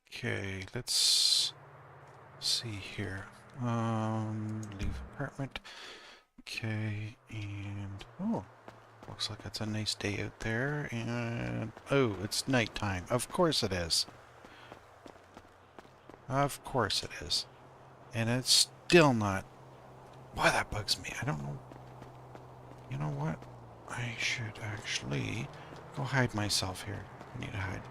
Okay, let's see here. Leave apartment. Okay, and oh, looks like it's a nice day out there. And oh, it's nighttime. Of course it is. Of course it is. And it's still not. Why that bugs me. I don't know. You know what? I should actually go hide myself here. I need to hide.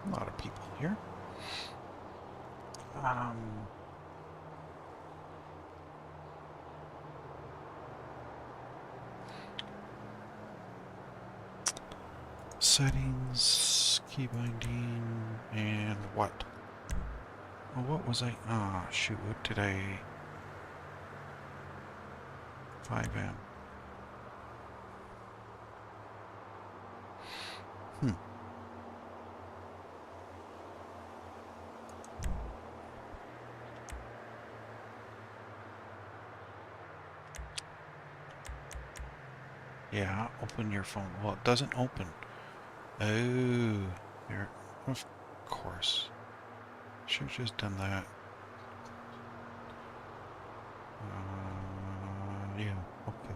A lot of people here. Settings, key binding, and what? Oh, what was I? Ah, oh, shoot, what did I? 5M. Yeah, open your phone. Well, it doesn't open. Oh, there. Of course. Should have just done that. Yeah, okay.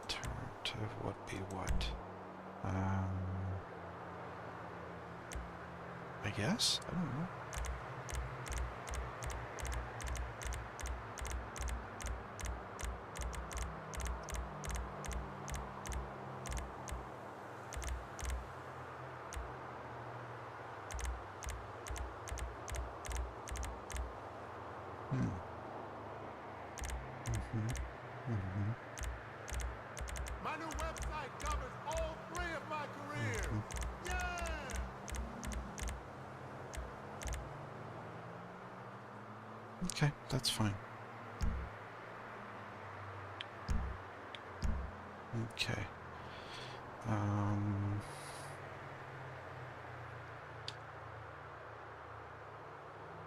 Alternative would be what? I guess? I don't know. My new website covers all three of my careers. Yeah! Okay, that's fine. Okay.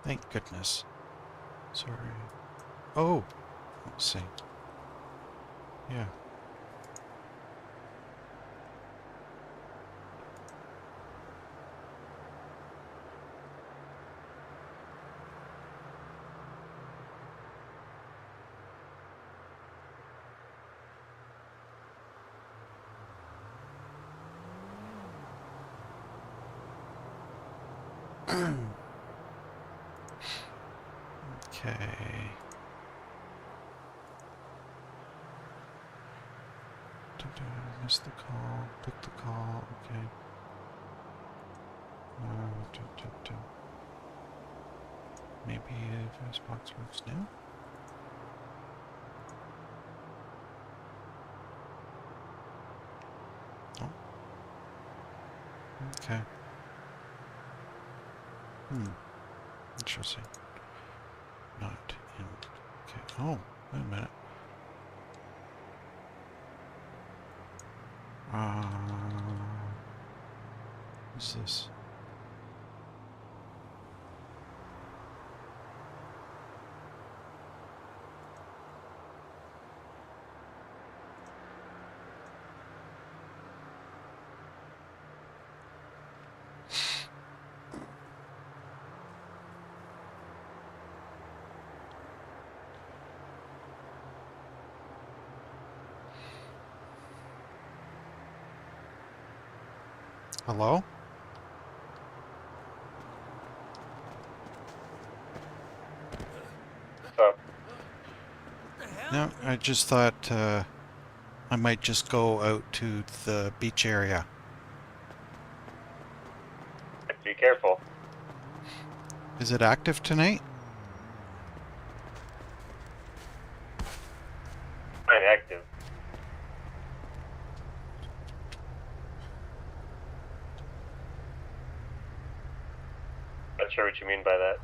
Thank goodness. Sorry. Oh! Let's see. Yeah. Okay. Missed the call. Took the call. Okay. Maybe voice box works now? Oh. Okay. Interesting. Not in. Okay. Oh, wait a minute. What's this? Hello? So, No, I just thought I might just go out to the beach area. be careful. Is it active tonight? Fine, active. Not sure what you mean by that.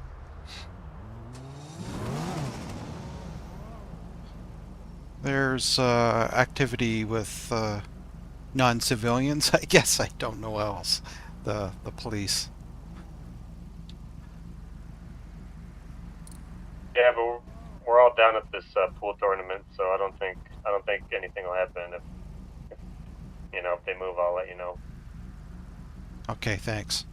There's activity with non-civilians. I guess I don't know else. The police. down at this pool tournament, so I don't think anything will happen. If you know, if they move, I'll let you know. Okay, thanks.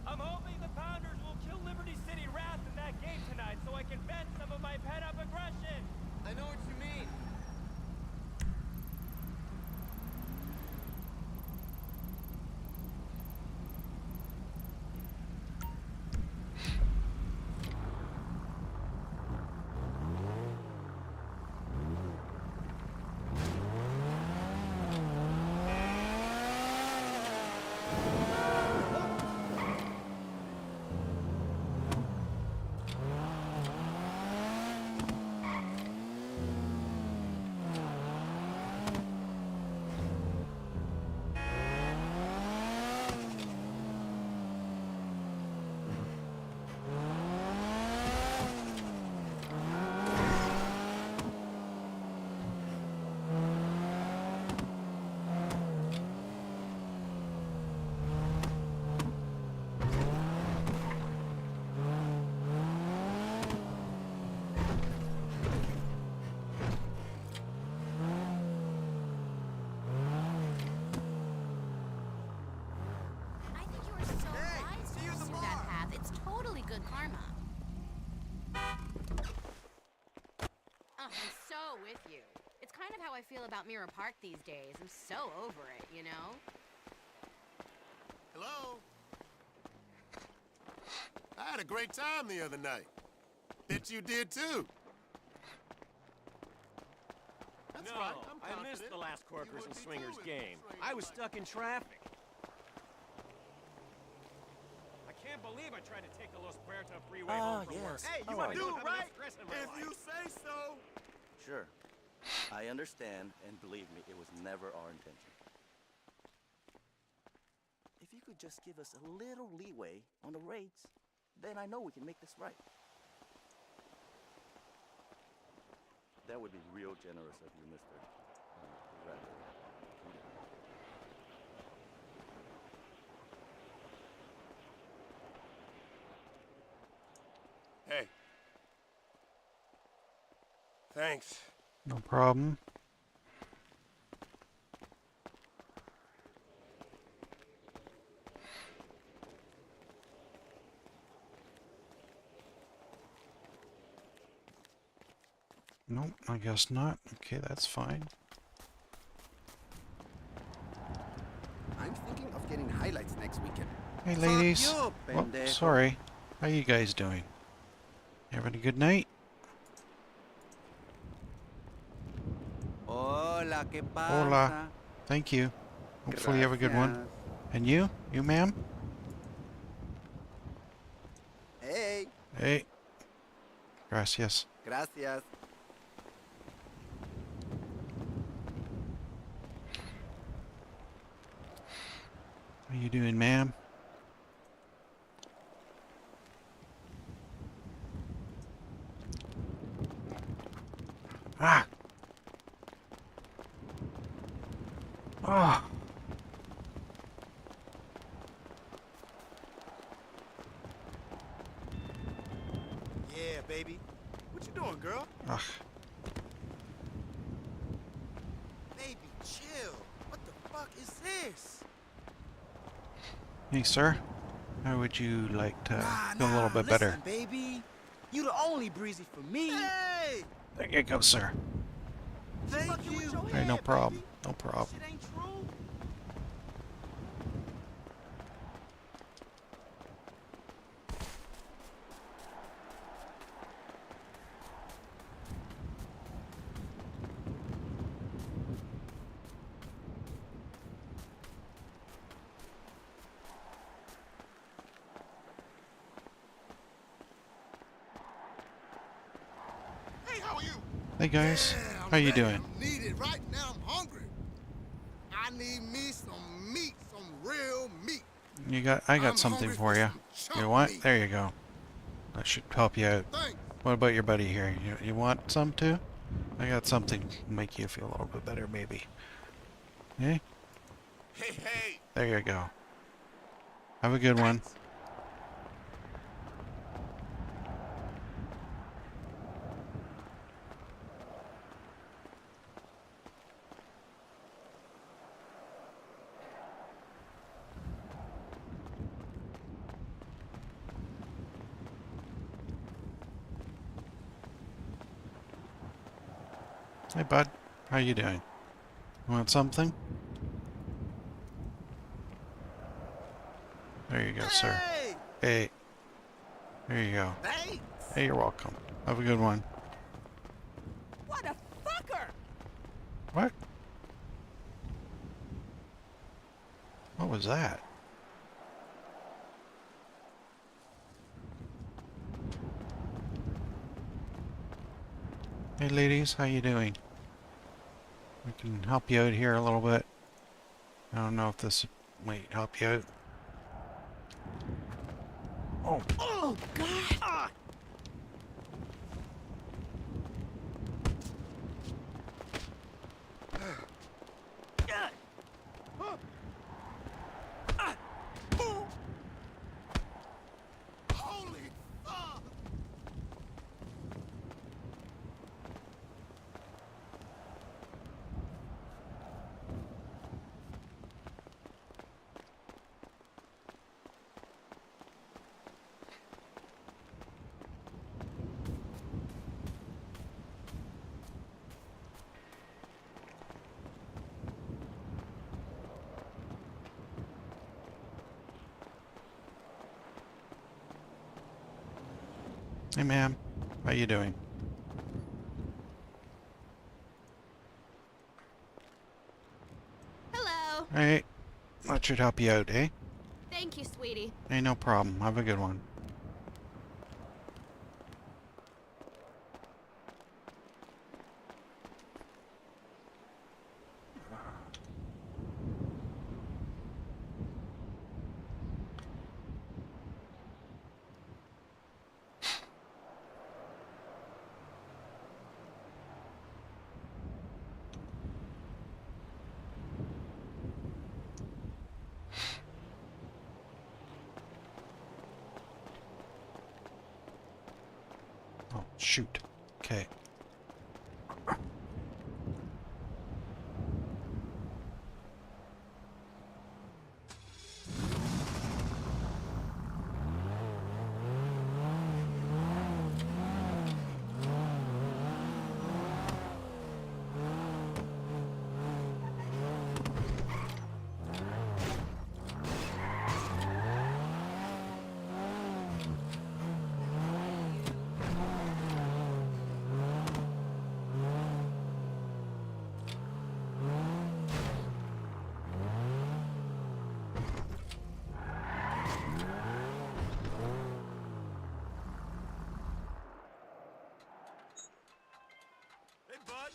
I'm hoping the Pounders will kill Liberty City Wrath in that game tonight so I can vent some of my pent-up aggression. I know what you mean. I think you were so wise to pursue that path. It's totally good karma. Oh, I'm so with you. It's kind of how I feel about Mirror Park these days. I'm so over it, you know? Hello? I had a great time the other night. Bet you did too. That's No, right. I'm I missed confident. the last You Corkers would and be Swingers too if game. Swingers I was played. stuck in traffic. I can't believe I tried to take the Los Puerta freeway home from work. yes. Hey, you Oh, want I to do, do right? Stress in my If life. you say so. Sure. I understand, and believe me, it was never our intention. If you could just give us a little leeway on the rates, then I know we can make this right. That would be real generous of you, Mr. Rather. Hey. Thanks. No problem. Nope, I guess not. Okay, that's fine. I'm thinking of getting highlights next weekend. Hey, Fuck ladies. you, Oh, pendejo. sorry. How you guys doing? Having a good night? Hola, ¿qué pasa? Hola. Thank you. Hopefully you have a good one. And you? You, ma'am? Hey, Hey. Gracias. gracias. How you doing, ma'am? Ah! Ah! Yeah, baby. What you doing, girl? Ugh. Baby, chill. What the fuck is this? Hey, sir. How would you like to Nah, feel a little bit better? listen, baby. You the only breezy for me. Hey! There you go, sir. Thank Fucking with you. your Hey, no head, problem. baby. No problem. Shit ain't true. Hey, how are you? Hey, guys. Yeah, I'm How you ready. doing? I'm needed. Right now, I'm hungry. I need me some meat, some real meat. I got I'm something hungry for for you. some You chump want? meat. There you go. That should help you out. Thanks. What about your buddy here? You want some too? I got something to make you feel a little bit better, maybe. Eh? Hey, hey. There you go. Have a good one. Hey, bud. How you doing? Want something? There you go, sir. Hey! Hey. There you go. Thanks! Hey, you're welcome. Have a good one. What a fucker! What? What was that? Hey ladies, how you doing? We can help you out here a little bit. I don't know if this might help you out. Oh, Oh, God! Ah. Ah. Huh. Ah. Ooh. Holy fuck! hey ma'am, how you doing? Hello. Hey, that should help you out, eh? Thank you, sweetie. Hey, no problem. Have a good one. Oh, shoot. Okay. Hey, bud!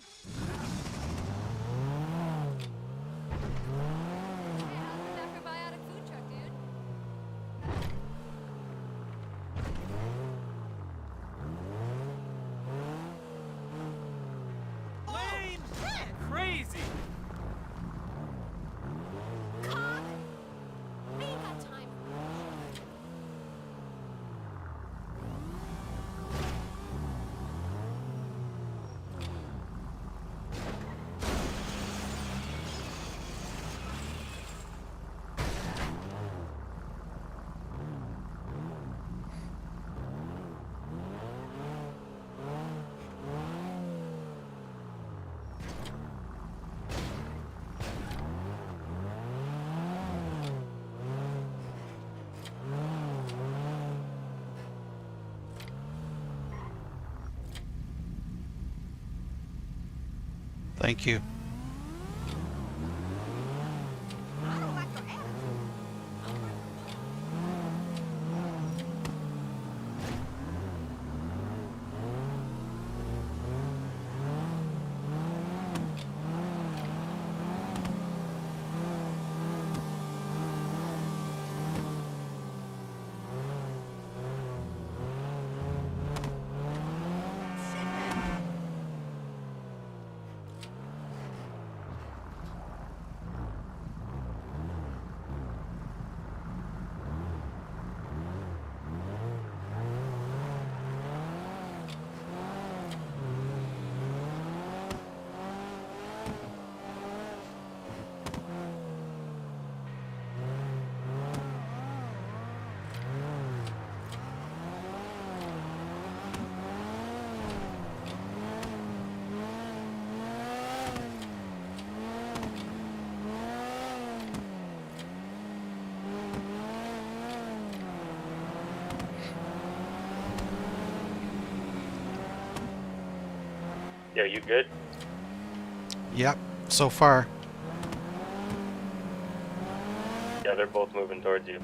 Macrobiotic food truck, dude. Lane! Crazy! Cock! I ain't got time for that. Thank you. I don't like your attitude. Yeah, you good? Yep, so far. Yeah, they're both moving towards you.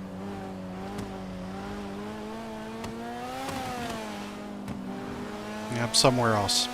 Yep, somewhere else.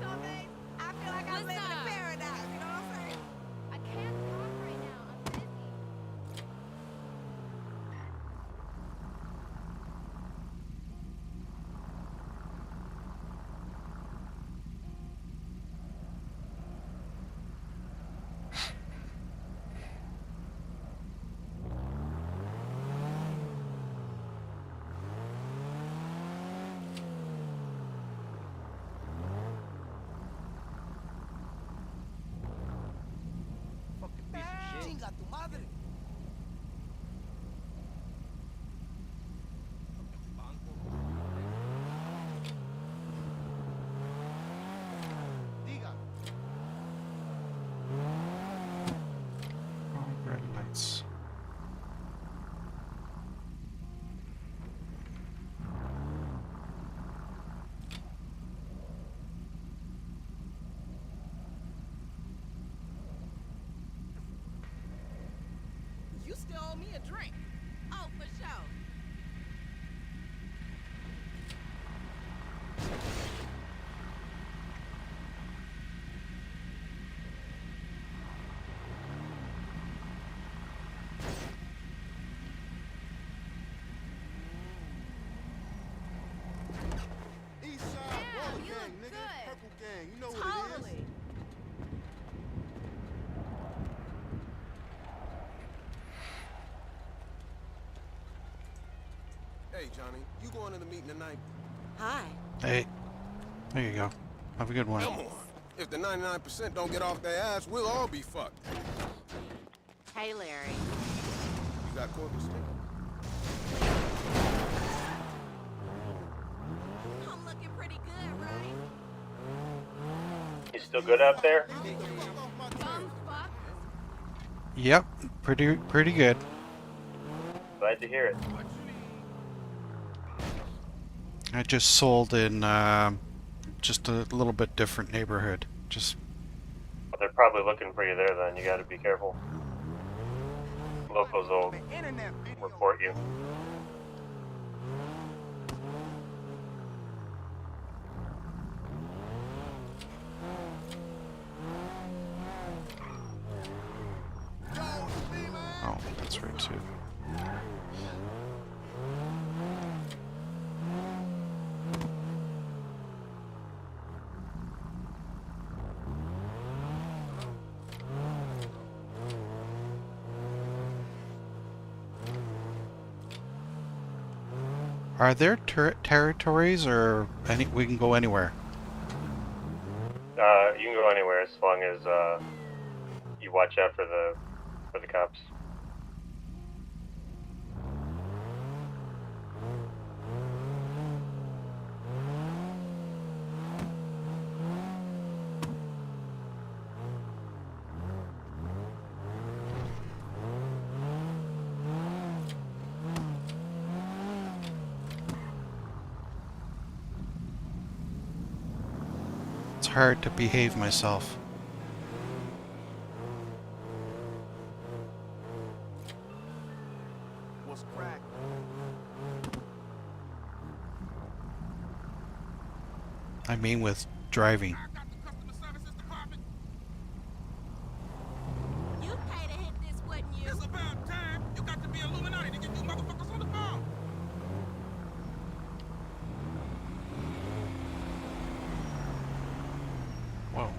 Some days, I feel like I'm living in Listen. paradise, you know what I'm saying? I can't talk right now. I'm busy. Fucking piece of shit. Chinga tu madre. Diga. Oh, red lights. You still owe me a drink. Oh, for sure. East Side Damn, Roller you Gang, look nigga. good. Purple Gang, you know what it is. Totally. Hey, Johnny, you going to the meeting tonight? Hi. Hey, there you go. Have a good one. Come on. If the 99% don't get off their ass, we'll all be fucked. Hey, Larry. You got corpus still? I'm looking pretty good, right? You still good out there? Get the fuck off my turf. Fuck. Yep, pretty good. Glad to hear it. I just sold in just a little bit different neighborhood. Just Well, they're probably looking for you there then. You gotta be careful. Locals will The internet video. report you. oh, that's right too. Are there territories or any? We can go anywhere. You can go anywhere as long as you watch out for the cops. It's hard to behave myself. Was cracked. I mean, with driving. You pay to hit this, wouldn't you? It's about time. You got to be Illuminati to get you motherfuckers on the phone. Whoa.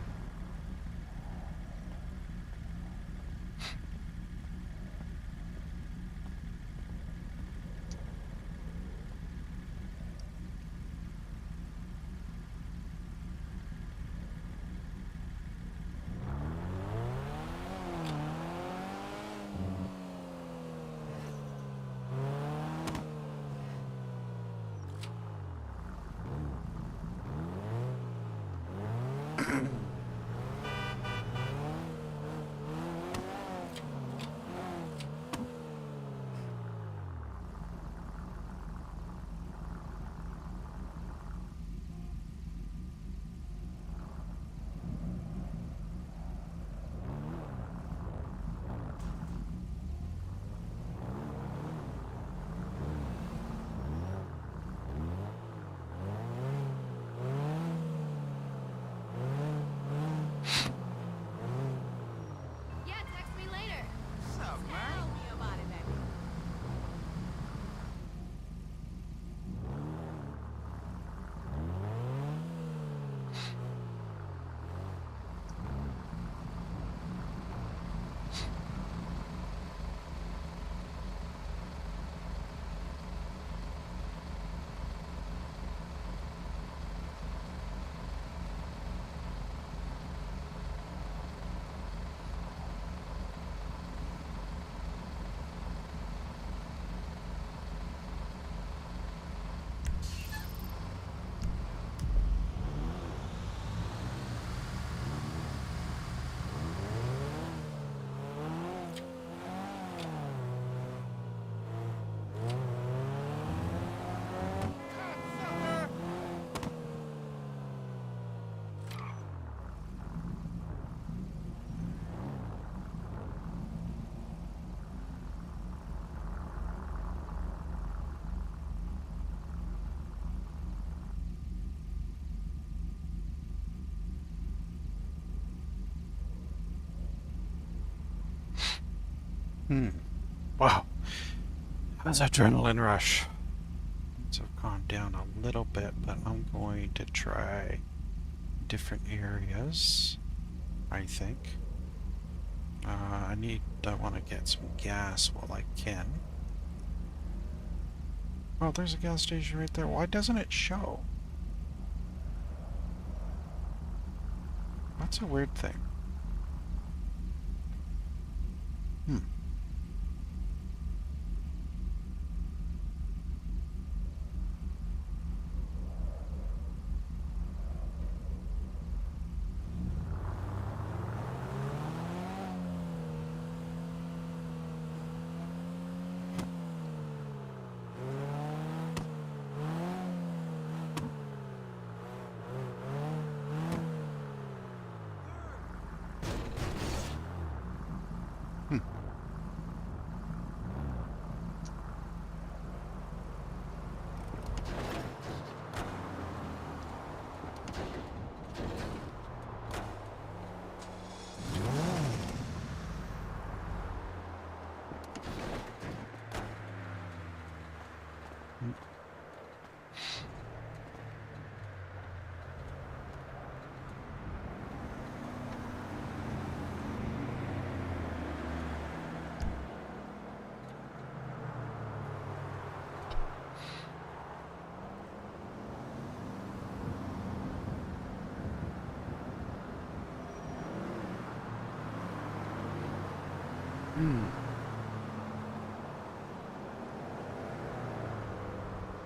Wow. That was adrenaline rush. So I've gone down a little bit, but I'm going to try different areas, I think. I want to get some gas while I can. Oh, there's a gas station right there. Why doesn't it show? That's a weird thing.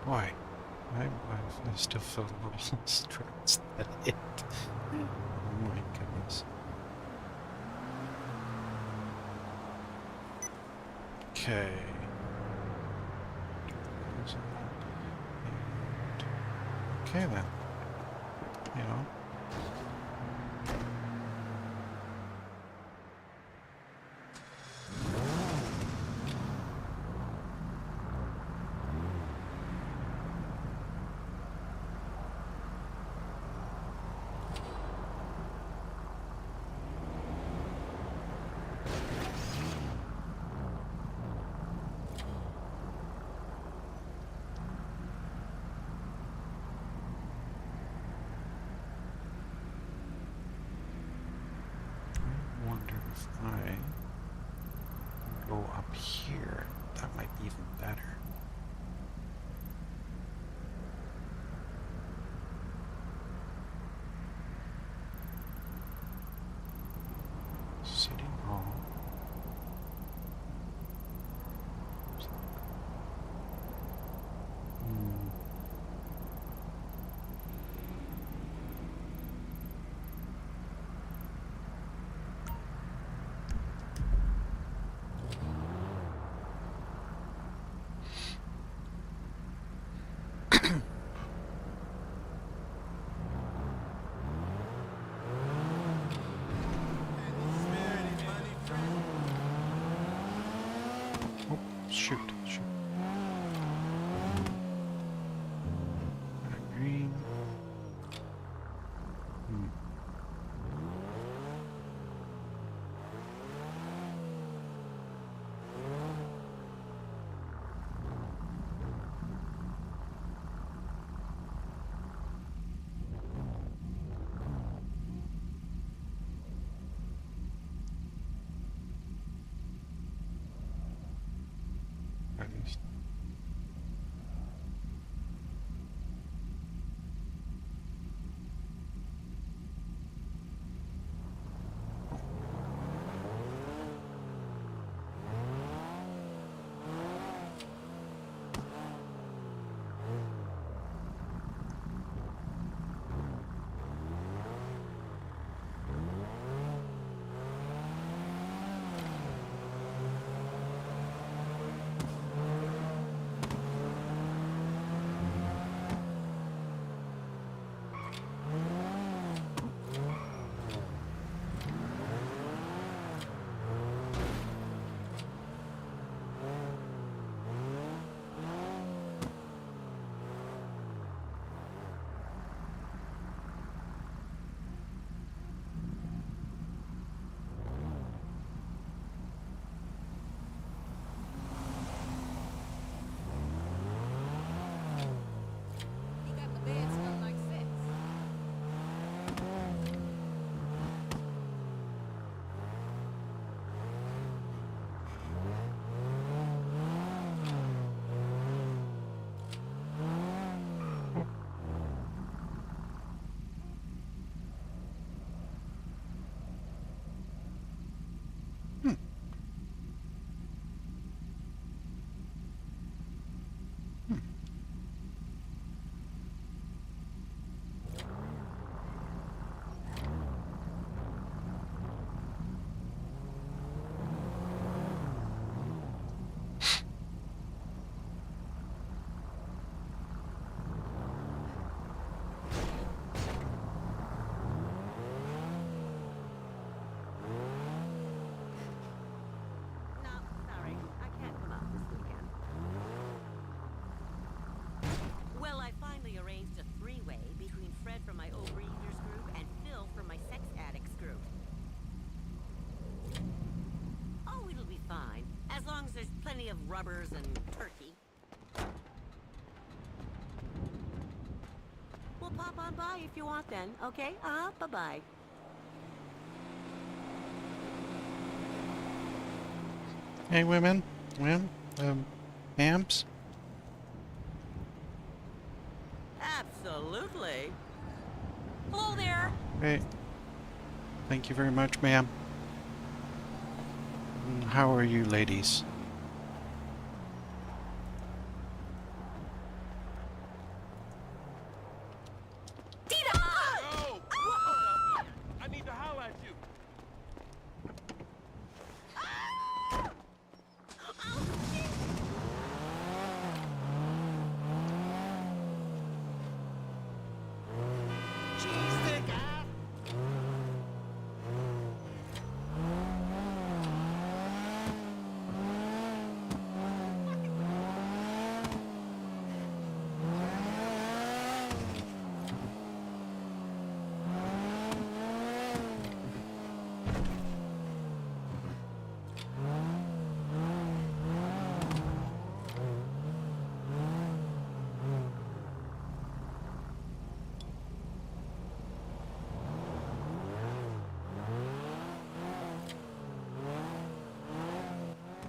Boy, I still feel a little stressed at it. Oh my goodness. Okay. Okay then. You know. I wonder if I go up here. That might be even better. City Hall. Oh, shoot. Green. At least. rubbers and turkey. We'll pop on by if you want then, okay? Bye-bye. Hey, women. Ma'ams? Absolutely. Hello there. Hey. Thank you very much, ma'am. How are you, ladies? Tito! Yo! Whoa! I need to holler at you. Cheese stick,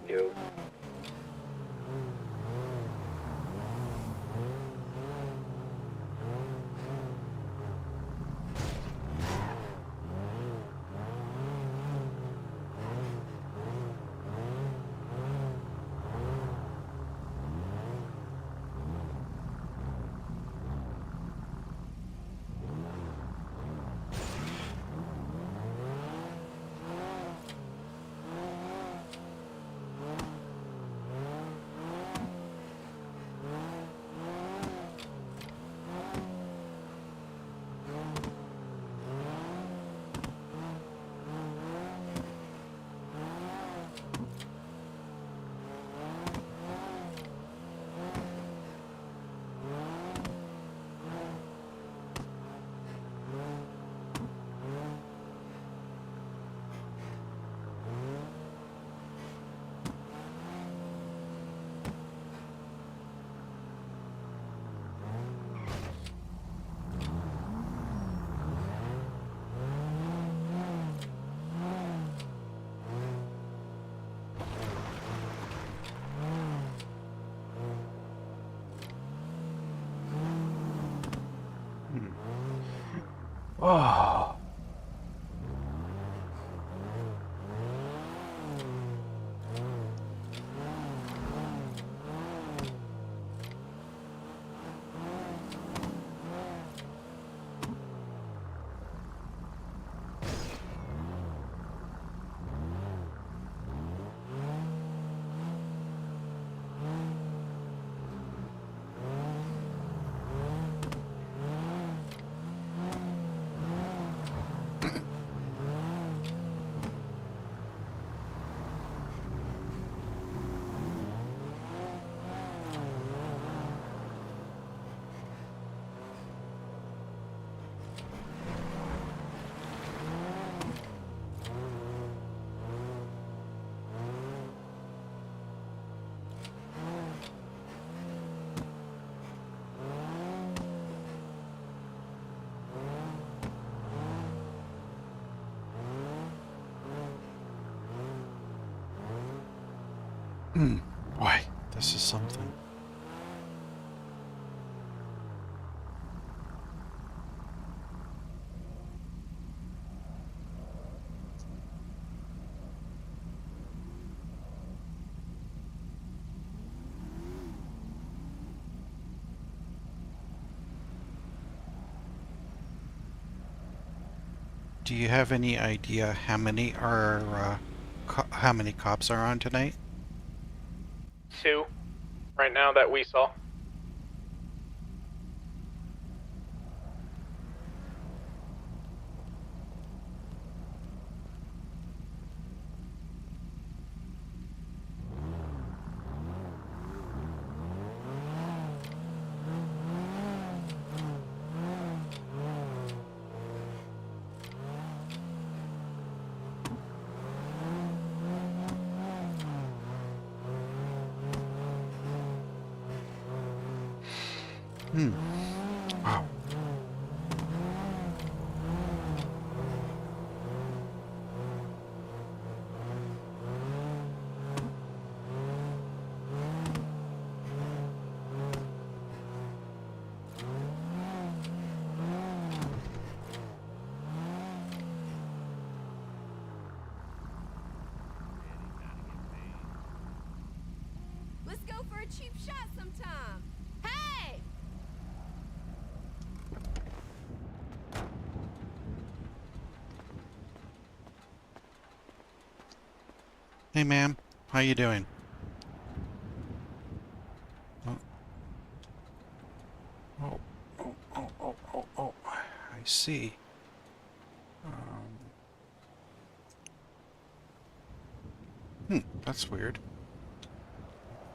You. Oh. Boy, this is something. Do you have any idea how many how many cops are on tonight? 2 right now that we saw. Wow. Let's go for a cheap shot sometime. Hey! Hey, ma'am. How you doing? Oh. Oh. I see. That's weird.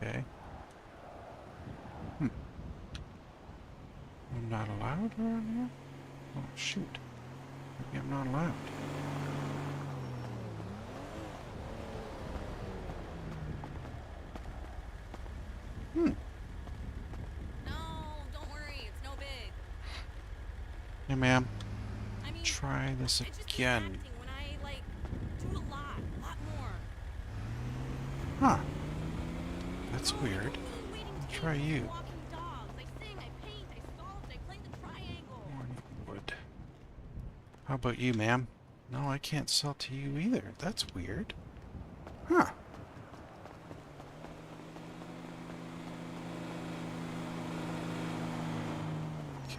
Okay. I'm not allowed around here? Oh, shoot. Maybe I'm not allowed. No, don't worry. It's no big. Hey, ma'am. I mean, Try this it's just again. distracting when I, like, do a lot more. Huh. That's No, weird. I'm really waiting I'll tables, try you. walking dogs. I sing, I paint, I sculpt, I play the triangle. Wood. How about you, ma'am? No, I can't sell to you either. That's weird. Huh.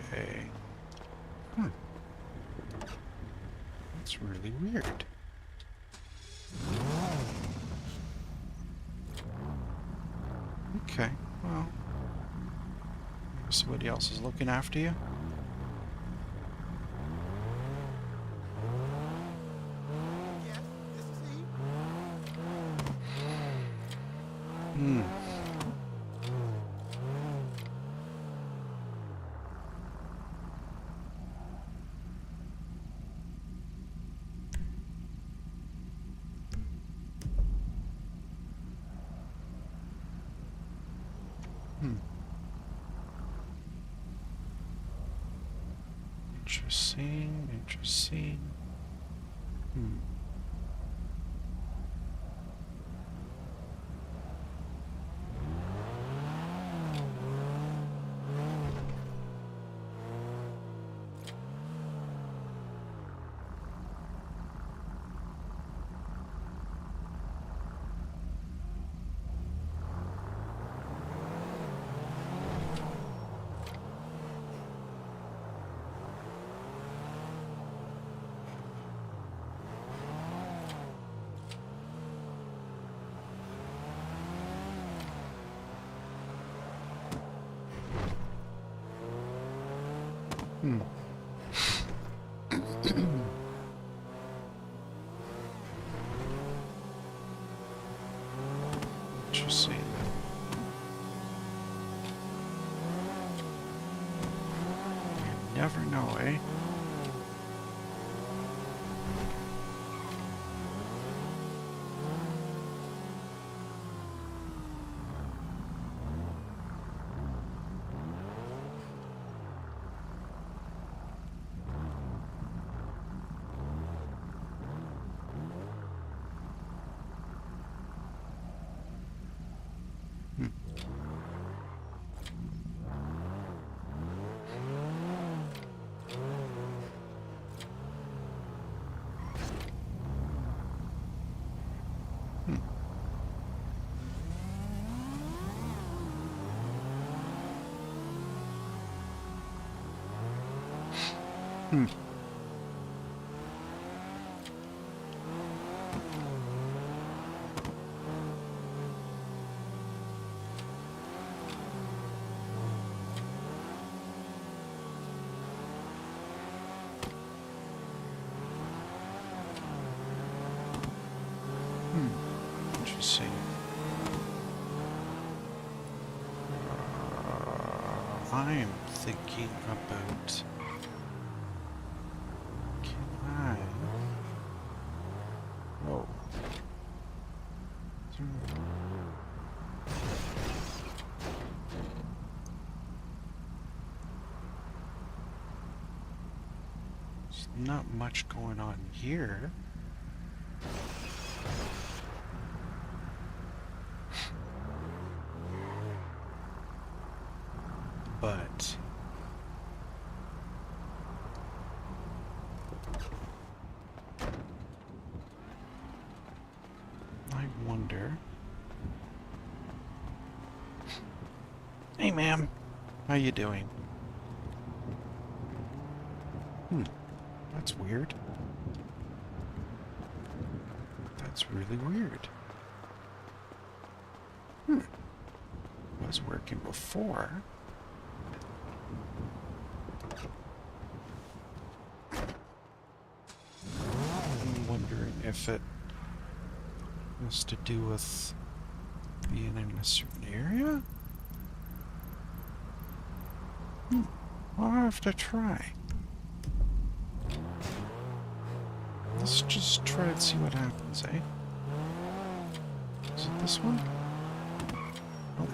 Okay. That's really weird. Okay, well, somebody else is looking after you? Yes, this is he. Interesting. Interesting. You never know, eh? Interesting. I'm thinking about... Can I... Oh. There's not much going on here. But I wonder. Hey, ma'am. How you doing? That's weird. That's really weird. Was working before. I'm wondering if it has to do with being in a certain area? I'll have to try. Let's just try and see what happens, eh? Is it this one? Nope.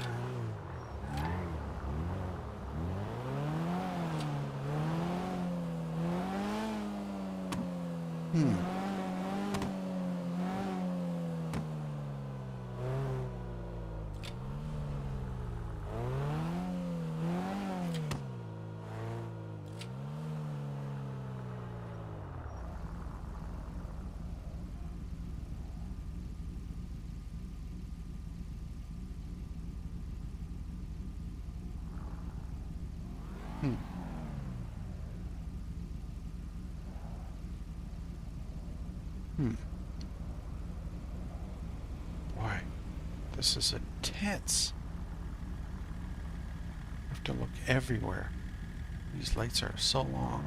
Why? This is intense. I have to look everywhere. These lights are so long.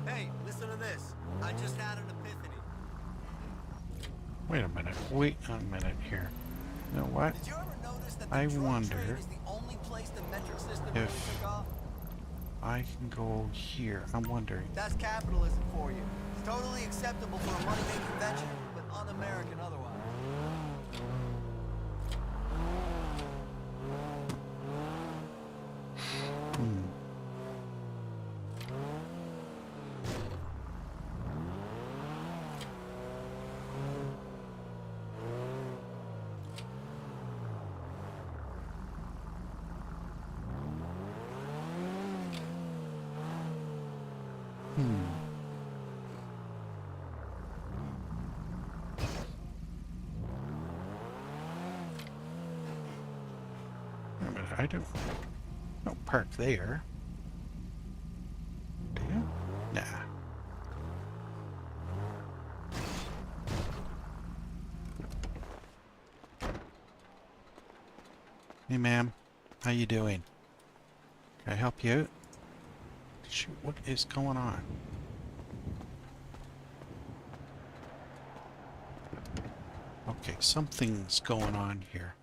Hey, listen to this. I just had an epiphany. Wait a minute. Wait a minute here. You know what? Did you ever notice that the I drug wonder trade is the only place the metric system really if took off? I can go here. I'm wondering. That's capitalism for you. It's totally acceptable for a money-making venture, but un-American otherwise. Wait a minute. I don't park there. Do you? Nah. Hey, ma'am. How you doing? Can I help you out? Shoot, what is going on? Okay, something's going on here.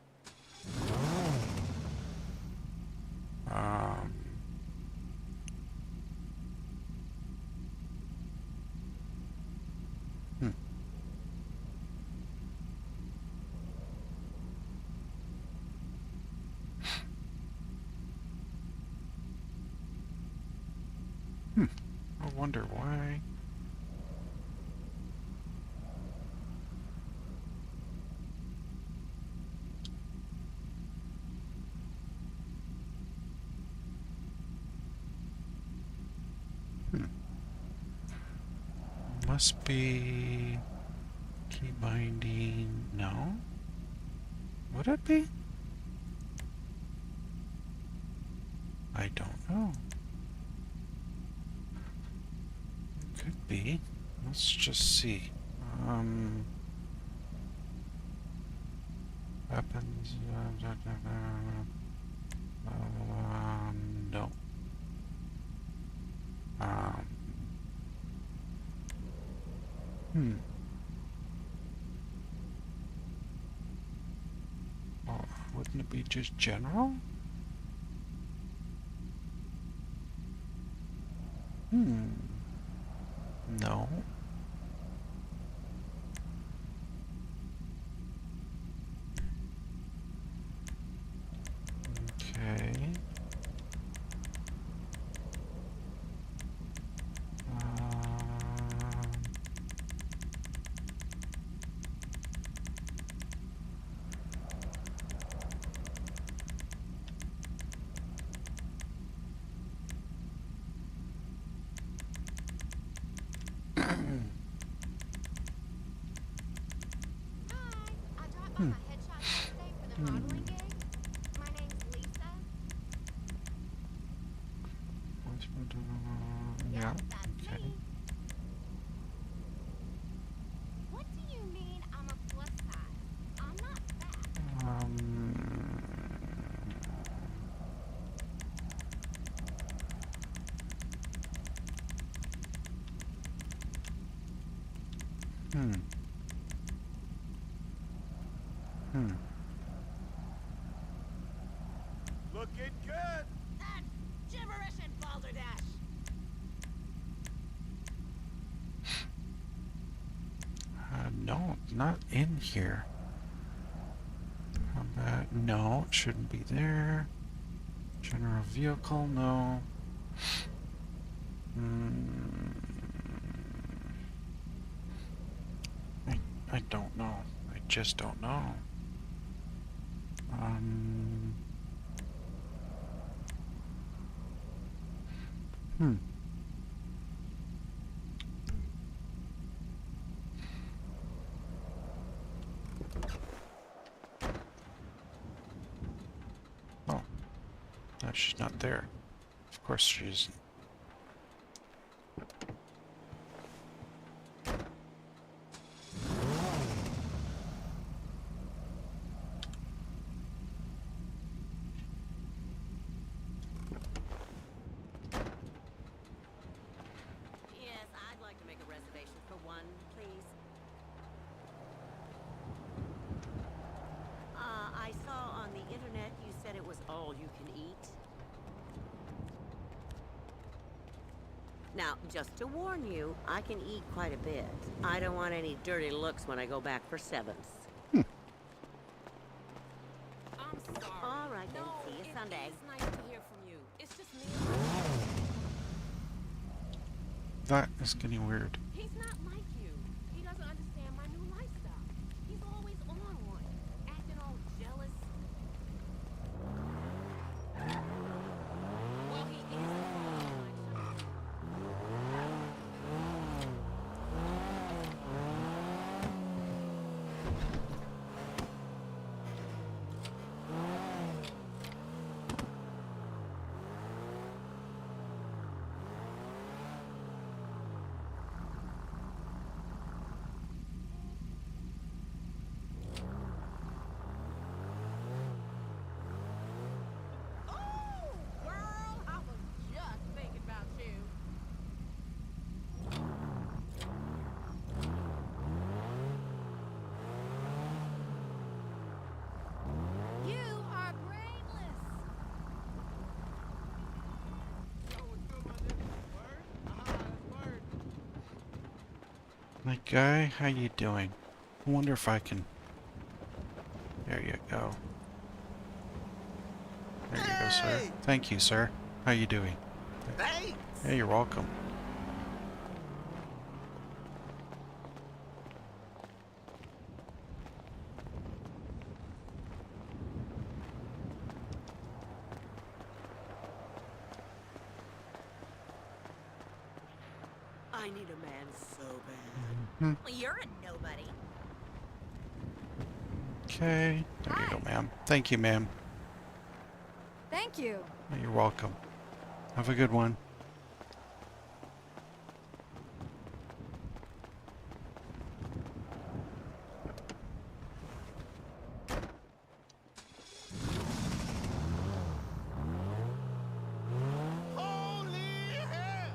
I wonder why. Must be key binding. No? Would it be? I don't know. Could be. Let's just see. Weapons. No. Well, wouldn't it be just general? No. Okay. I dropped by my headshot yesterday for the modeling gig. My name's Lisa. Yeah. That's Okay. me. What do you mean I'm a plus size? I'm not fat. Looking good. That's gibberish and balderdash. No, not in here. Combat, no, it shouldn't be there. General vehicle, no. I don't know. I just don't know. Oh. No, she's not there. Of course she isn't. Yes, I'd like to make a reservation for one, please. I saw on the internet you said it was all you can eat. Now, just to warn you, I can eat quite a bit. I don't want any dirty looks when I go back for sevenths. I'm sorry. All right, then. No, See you it Sunday. is nice to hear from you. It's just me and my That is getting weird. He's not like you. He doesn't understand my new lifestyle. He's always on one, acting all jealous. Well, he is the father of my child. Oh, girl, I was just thinking about you. You are brainless. My guy, how you doing? I wonder if I can... There you go. There you go, sir. Hey! Thank you, sir. How you doing? Thanks. Hey, you're welcome. I need a man so bad. Well, you're a nobody. Okay. There you go, ma'am. Thank you, ma'am. Thank you. You're welcome. Have a good one. Holy hell!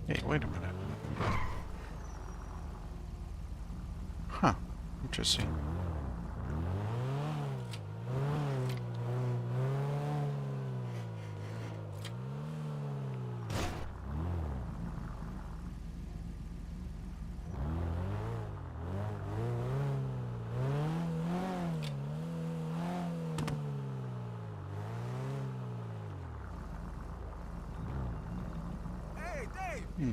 Hey, wait a minute. Huh. Interesting. Hey, Dave! Hmm.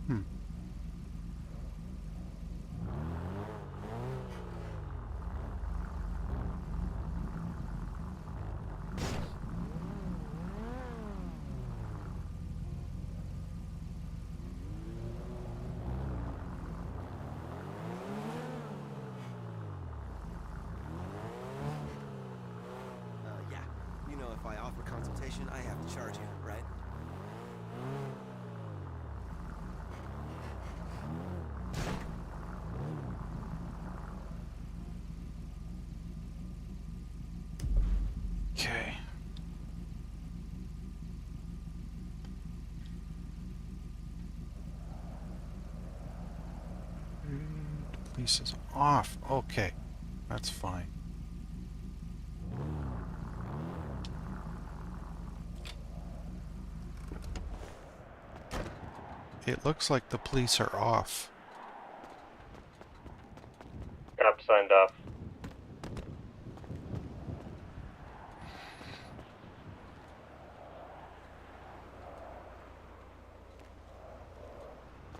Hmm. Yeah. You know, if I offer consultation, I have to charge you, right? Okay. Police is off. Okay. That's fine. It looks like the police are off. Cop signed off.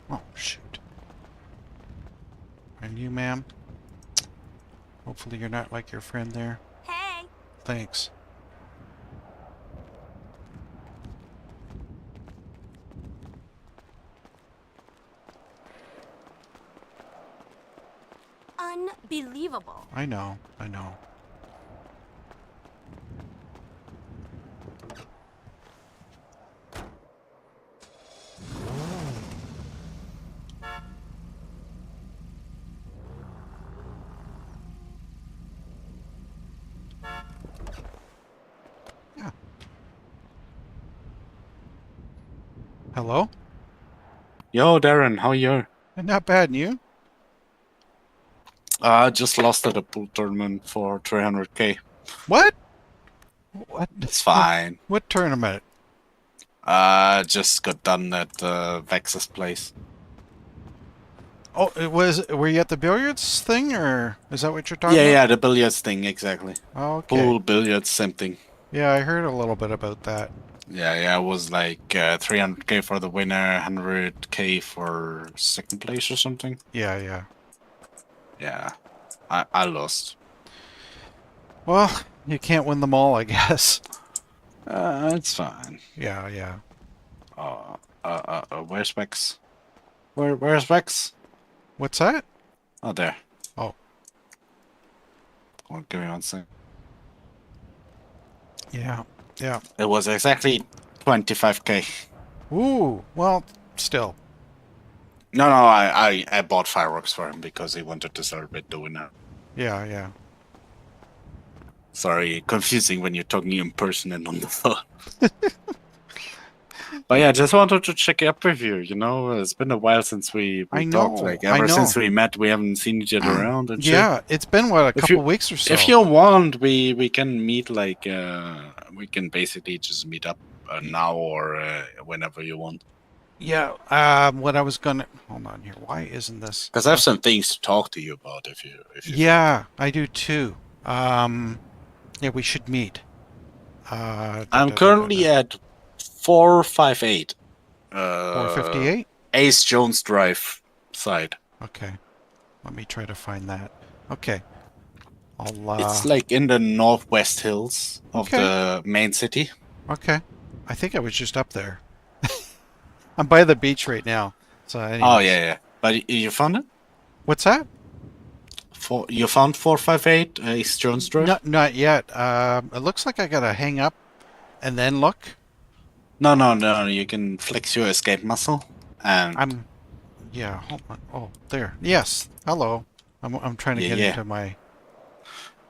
Oh, shoot. And you, ma'am? Hopefully you're not like your friend there. Hey! Thanks. Unbelievable. I know, I know. Yeah. Hello? Yo, Darren, how you? Not bad, and you? I just lost at a pool tournament for 300k. What? What? It's fine. What tournament? Just got done at Vex's place. Oh, were you at the billiards thing, or is that what you're talking about? Yeah, the billiards thing, exactly. Okay. Pool, billiards, same thing. Yeah, I heard a little bit about that. Yeah, it was like 300k for the winner, 100k for second place or something. Yeah. Yeah, I lost. Well, you can't win them all, I guess. It's fine. Yeah. Where's Vex? Where's Vex? What's that? Oh, there. Oh. Well, give me 1 second. Yeah. It was exactly 25k. Ooh, well, still. No, I bought fireworks for him because he wanted to celebrate the winner. Yeah. Sorry, confusing when you're talking in person and on the phone. But yeah, just wanted to check up with you. You know, it's been a while since we I talked. know, Like I ever know. since we met, we haven't seen each other around and shit. Yeah, it's been what, a If couple you- weeks or so. If you want, we can meet. Like we can basically just meet up now or whenever you want. Yeah. What I was gonna hold on here. Why isn't this? Because I have some things to talk to you about. If you. Yeah, I do too. Yeah, we should meet. I'm currently at 458. 458. Ace Jones Drive side. Okay. Let me try to find that. Okay. I'll, It's like in the northwest hills of Okay. the main city. Okay. I think I was just up there. I'm by the beach right now. So anyways. Oh yeah. But you found it? What's that? You found 458 East Jones Drive? Not yet. It looks like I gotta hang up and then look. No. You can flex your escape muscle, and Yeah, hold on. Oh, there. Yes. Hello. I'm trying to get Yeah. into my.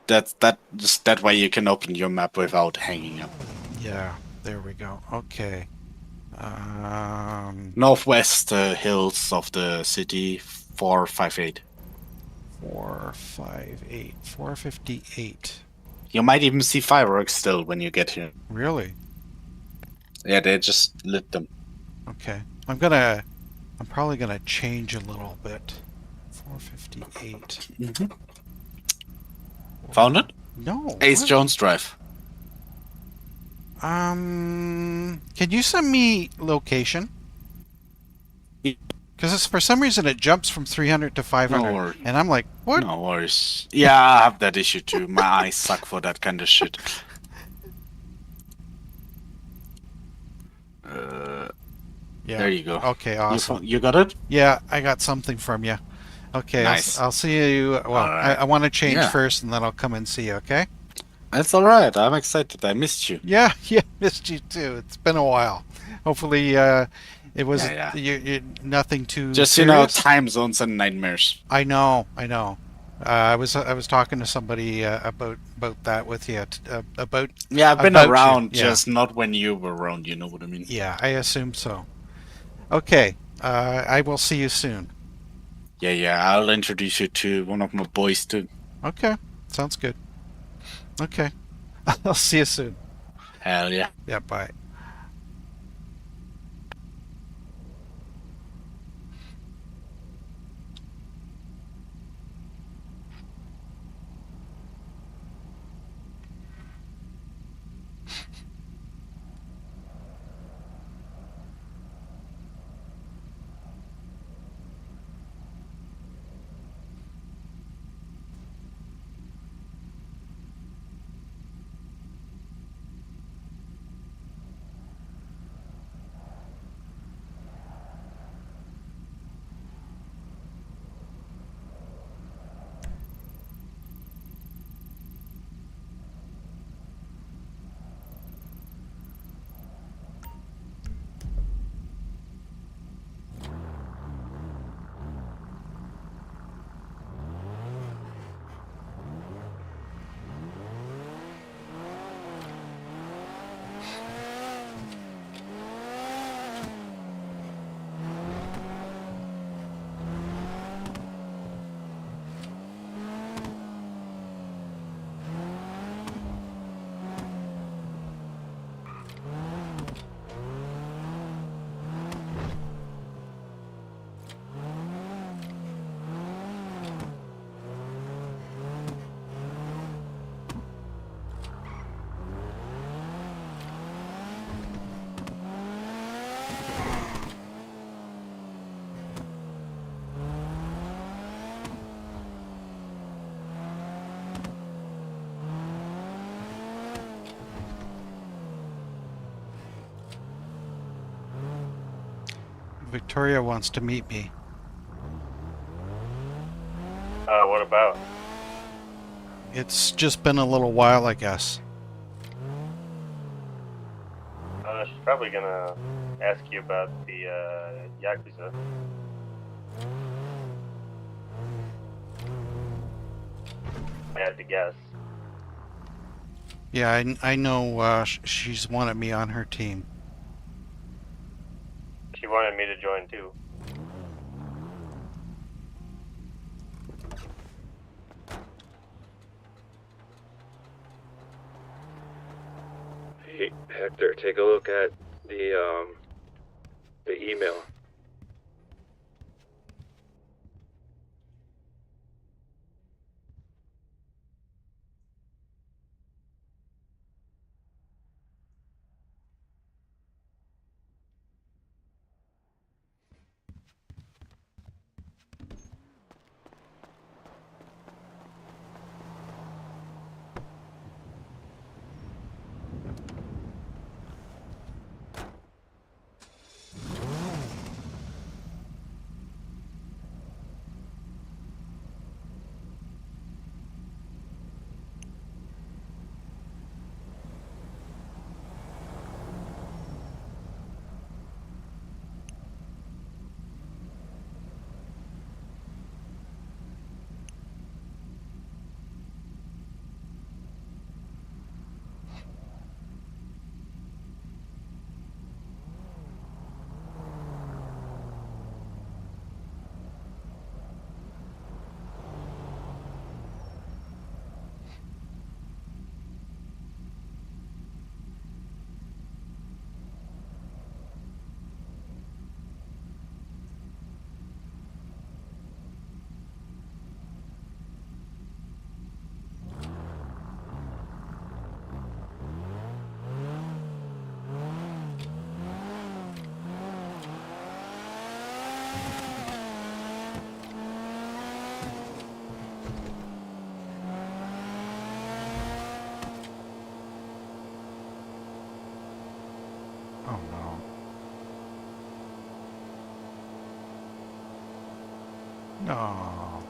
just that way you can open your map without hanging up. Yeah. There we go. Okay. Northwest hills of the city, 458. 458. 458. You might even see fireworks still when you get here. Really? Yeah, they just lit them. Okay. I'm probably gonna change a little bit. 458. Mm-hmm. Found it? No. Ace what? Jones Drive. Can you send me location? Yeah. Because for some reason it jumps from 300 to 500, No worries. and I'm like, what? No worries. Yeah, I have that issue too. My eyes suck for that kind of shit. Yeah. There you go. Okay, awesome. You got it? Yeah, I got something from you. Okay, Nice. I'll see you. Well, Alright. I want to change Yeah. first, and then I'll come and see you. Okay? That's all right. I'm excited. I missed you. Yeah, missed you too. It's been a while. Hopefully, it was Yeah. You nothing too. Just serious. time zones and nightmares. I know. I was talking to somebody about that with you about. Yeah, I've been About you, around, yeah. just not when you were around. You know what I mean? Yeah, I assume so. Okay, I will see you soon. Yeah. I'll introduce you to one of my boys too. Okay, sounds good. Okay, I'll see you soon. Hell yeah. Yeah, bye. Victoria wants to meet me. What about? It's just been a little while, I guess. She's probably gonna ask you about the Yakuza. I had to guess. Yeah, I know she's wanted me on her team. She wanted me to join too. Hey, Hector, take a look at the email. Oh no. No.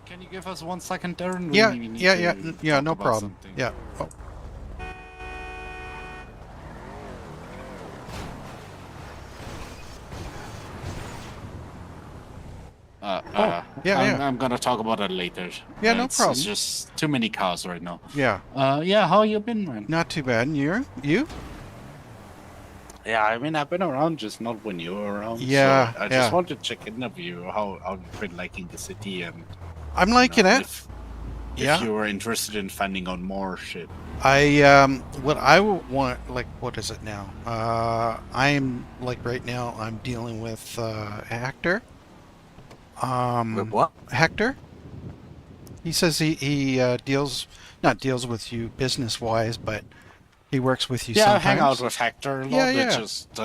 Can you give us 1 second, Darren? Yeah, We need yeah, to yeah, yeah, talk no about problem. something. Yeah. Oh. Yeah, I'm gonna talk about it later. Yeah, no It's problem. just too many cars right now. Yeah. Yeah, how you been, man? Not too bad. And you? Yeah, I mean, I've been around, just not when you were around. Yeah, so I yeah. just want to check in with you, how you've been liking the city, and I'm liking it. if Yeah. you were interested in finding out more shit. What I would want, like, what is it now? I'm, like, right now, I'm dealing with, Hector. With what? Hector? He says he not deals with you business-wise, but he works with you Yeah, I sometimes. hang out with Hector a lot. Yeah, It's yeah. just,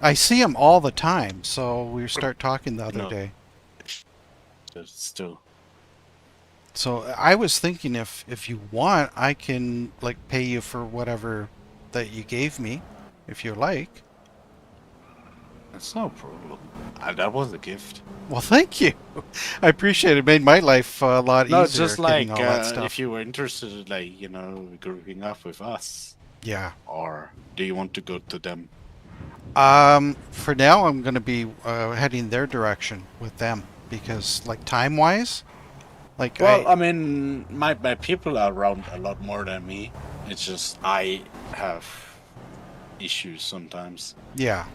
I see him all the time, so we start talking the other No. day. still. So I was thinking if you want, I can, like, pay you for whatever that you gave me, if you like. That's no problem. That was a gift. Well, thank you. I appreciate it. It made my life a lot easier. No, it's just like getting all that stuff. if you were interested in, like, you know, grouping up with us, Yeah. or do you want to go to them? For now, I'm going to be heading their direction with them because, like, time-wise, like, Well, I mean, my people are around a lot more than me. It's just I have issues sometimes. yeah,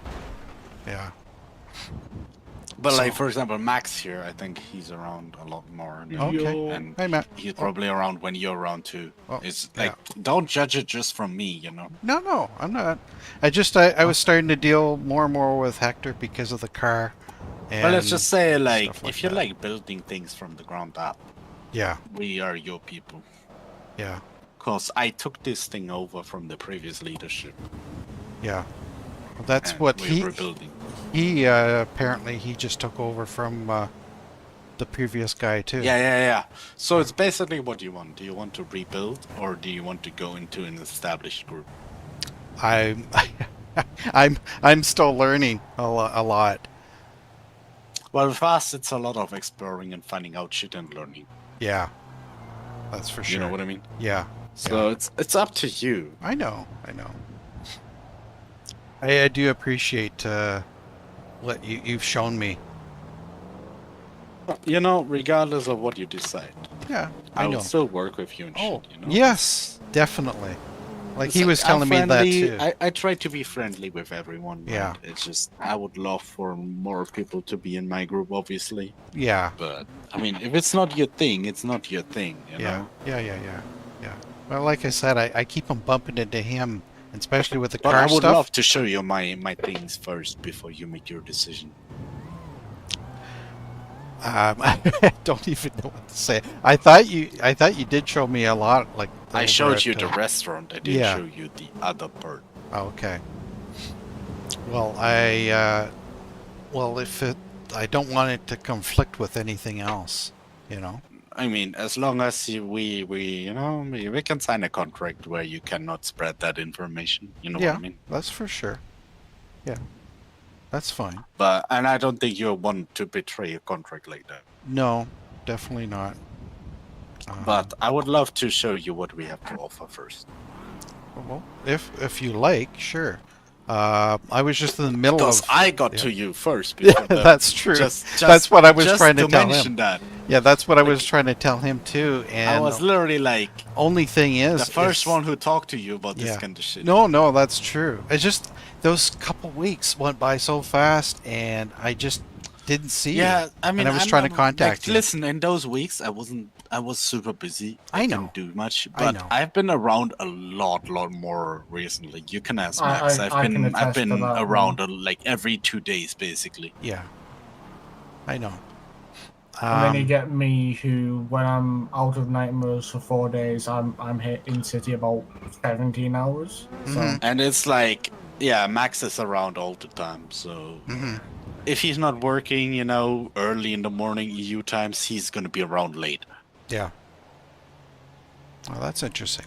yeah. But So- like, for example, Max here, I think he's around a lot more. than you, Okay. And Hey, Matt. he's probably around when you're around too. Oh, It's yeah. like, don't judge it just from me, you know? No, I'm not. I was starting to deal more and more with Hector because of the car. And But let's just say, like, stuff like if you that. like building things from the ground up, Yeah, we are your people. yeah, Because I took this thing over from the previous leadership. yeah. Well, that's and what we're rebuilding. he apparently he just took over from the previous guy too. Yeah. So it's basically what you want. Do you want to rebuild, or do you want to go into an established group? I'm I'm still learning a lot. Well, with us, it's a lot of exploring and finding out shit and learning. Yeah, that's for sure. You know what I mean? Yeah, So it's up to you. I know. I do appreciate what you've shown me. You know, regardless of what you decide, Yeah, I I know. will still work with you and Oh, shit. You know? yes, definitely. Like It's he was I'm telling me that friendly. too. I try to be friendly with everyone. Yeah. and it's just I would love for more people to be in my group, obviously. Yeah, But I mean, if it's not your thing, it's not your thing. You know? yeah. Well, like I said, I keep on bumping into him, especially with the But car I would stuff. love to show you my things first before you make your decision. I don't even know what to say. I thought you did show me a lot. Like I over showed at, you the restaurant. I didn't yeah. show you the other part. Oh, okay. Well, if I don't want it to conflict with anything else, you know. I mean, as long as we can sign a contract where you cannot spread that information. You know Yeah, what I mean? that's for sure. Yeah, that's fine. And I don't think you want to betray a contract like that. No, definitely not. But I would love to show you what we have to offer first. Well, if you like, sure. I was just in the middle Because of. I got yeah. to you first. Yeah, Before that's true. That's what I was trying to tell him. That. Yeah, that's what I was trying to tell him too. And I was literally like only thing is the first it's- one who talked to you about this Yeah. kind of shit. No, that's true. It's just those couple weeks went by so fast, and I just didn't see Yeah, you. I mean, and I was I'm trying to not- contact like, you. Listen, in those weeks, I was super busy. I know. Couldn't do much, I but know. I've been around a lot more recently. You can ask I- Max. I I've can been attest to that, around like every 2 days, basically. Yeah, I know. And then you get me, who, when I'm out of night modes for 4 days, I'm hit in city about 17 hours. So Mhm. And it's like, yeah, Max is around all the time. So Mhm. if he's not working, early in the morning EU times, he's gonna be around late. Yeah. Well, that's interesting.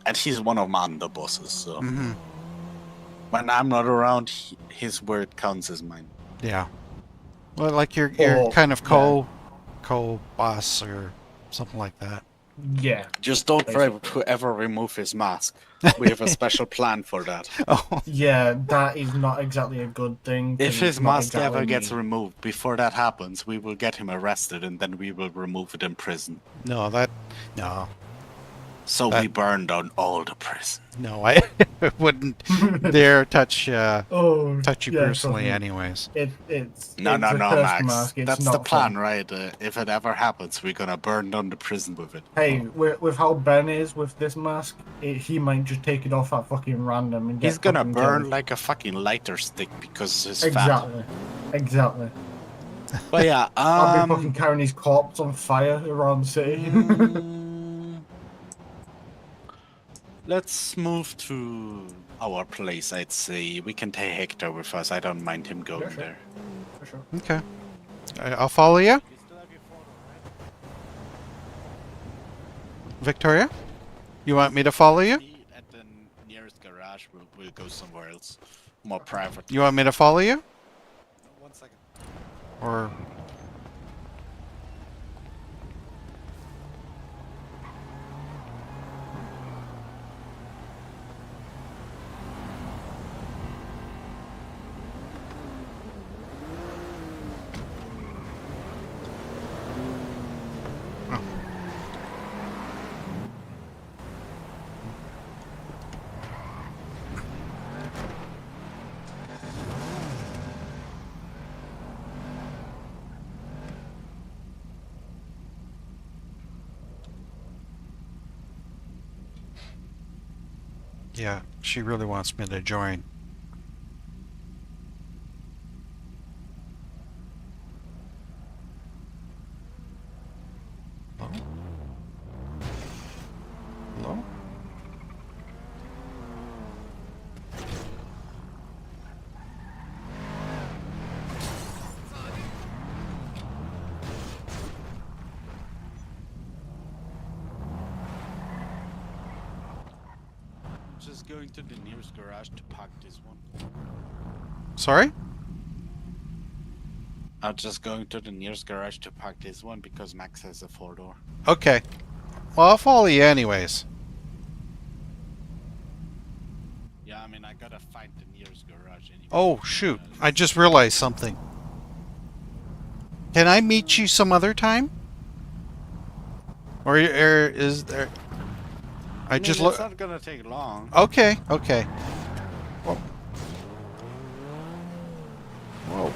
And he's one of my underbosses. So Hmm. when I'm not around, his word counts as mine. Yeah. Well, like you're Or- kind of co-boss or something like that. yeah. Just don't ever remove his mask. We have a special plan for that. Oh, Yeah, that is not exactly a good thing. 'cause If his it's not mask ever exactly gets me. removed, before that happens, we will get him arrested and then we will remove it in prison. no, no. So we burned down all the prison. No, I wouldn't dare touch you Oh, yeah, personally, trust me. anyways. It's No, it's no, a no, cursed Max. mask, it's That's not the plan, fun. right? If it ever happens, we're gonna burn down the prison with it. Hey, with how Ben is with this mask, he might just take it off at fucking random and get He's gonna fucking burn killed. like a fucking lighter stick because he's fat. Exactly. But yeah, I'll be fucking carrying his corpse on fire around the city. let's move to our place. I'd say we can take Hector with us. I don't mind him going sure. there. For sure. Okay. I'll follow you. Victoria? You want me to follow you? At the nearest garage, we'll go somewhere else, more private. You want me to follow you? 1 second. Or... Yeah, she really wants me to join. Hello? Hello? Just going to the nearest garage to park this one. Sorry? I'm just going to the nearest garage to park this one because Max has a 4-door. Okay. Well, I'll follow you anyways. Yeah, I mean, I gotta find the nearest garage anyway. Oh, shoot. I just realized something. Can I meet you some other time? Or is there... I just It's look... not gonna take long. Okay, okay. Whoa. Whoa.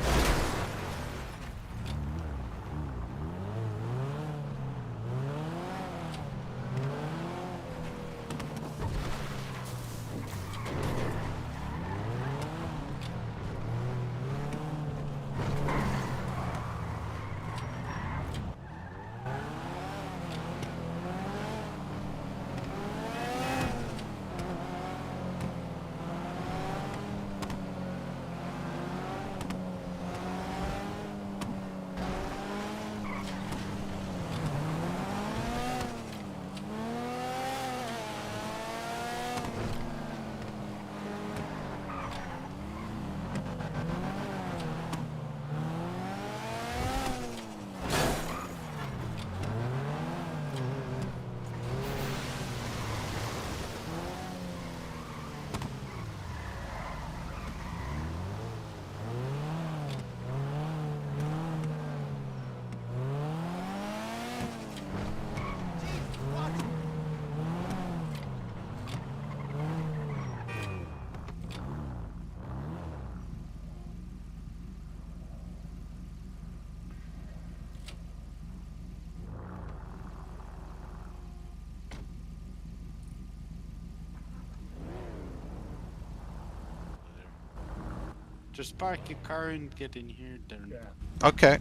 Just park your car and get in here, Darren. Yeah. Okay.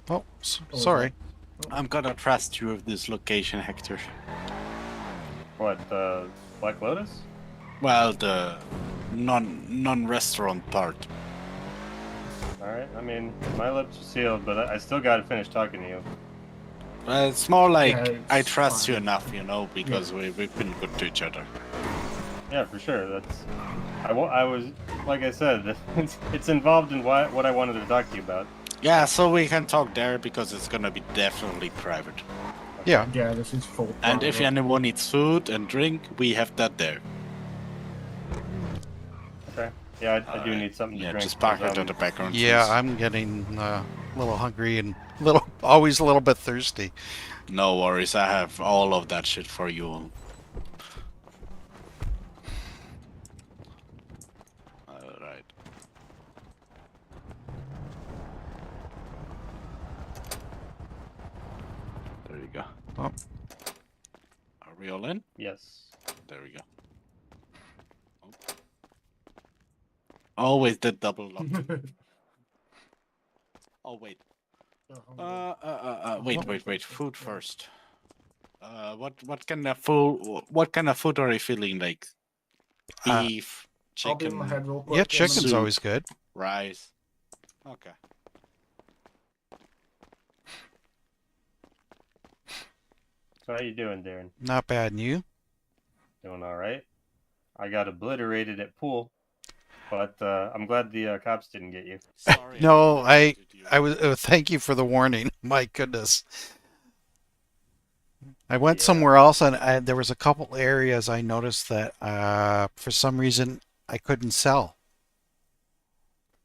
Oh, sorry. I'm gonna trust you with this location, Hector. What, Black Lotus? Well, the non-restaurant part. Alright, I mean, my lips are sealed, but I still gotta finish talking to you. It's more like Yeah, I it's trust you fine. enough, you know, because we've been good to each other. Yeah, for sure. That's. I was, like I said, it's involved in what I wanted to talk to you about. Yeah, so we can talk there because it's gonna be definitely private. Yeah. Yeah, this is full. And if private. anyone needs food and drink, we have that there. Okay. Yeah, I do need something to Yeah, drink. just park it because, on the background. Yeah, please. I'm getting a little hungry and always a little bit thirsty. No worries, I have all of that shit for you. Alright. There you go. Oh. Are we all in? Yes. There we go. Oh. Always the double lock. Oh wait. Wait. Food first. What kind of food are you feeling like? Beef, I'll be in my chicken, head real quick. Yeah, chicken's soup. always good. rice. Okay. So how you doing, Darren? Not bad. And you? Doing all right. I got obliterated at pool, but I'm glad the cops didn't get you. Sorry. No, interrupted you. I was. Thank you for the warning. My goodness. I went Yeah. somewhere else, and there was a couple areas I noticed that for some reason I couldn't sell.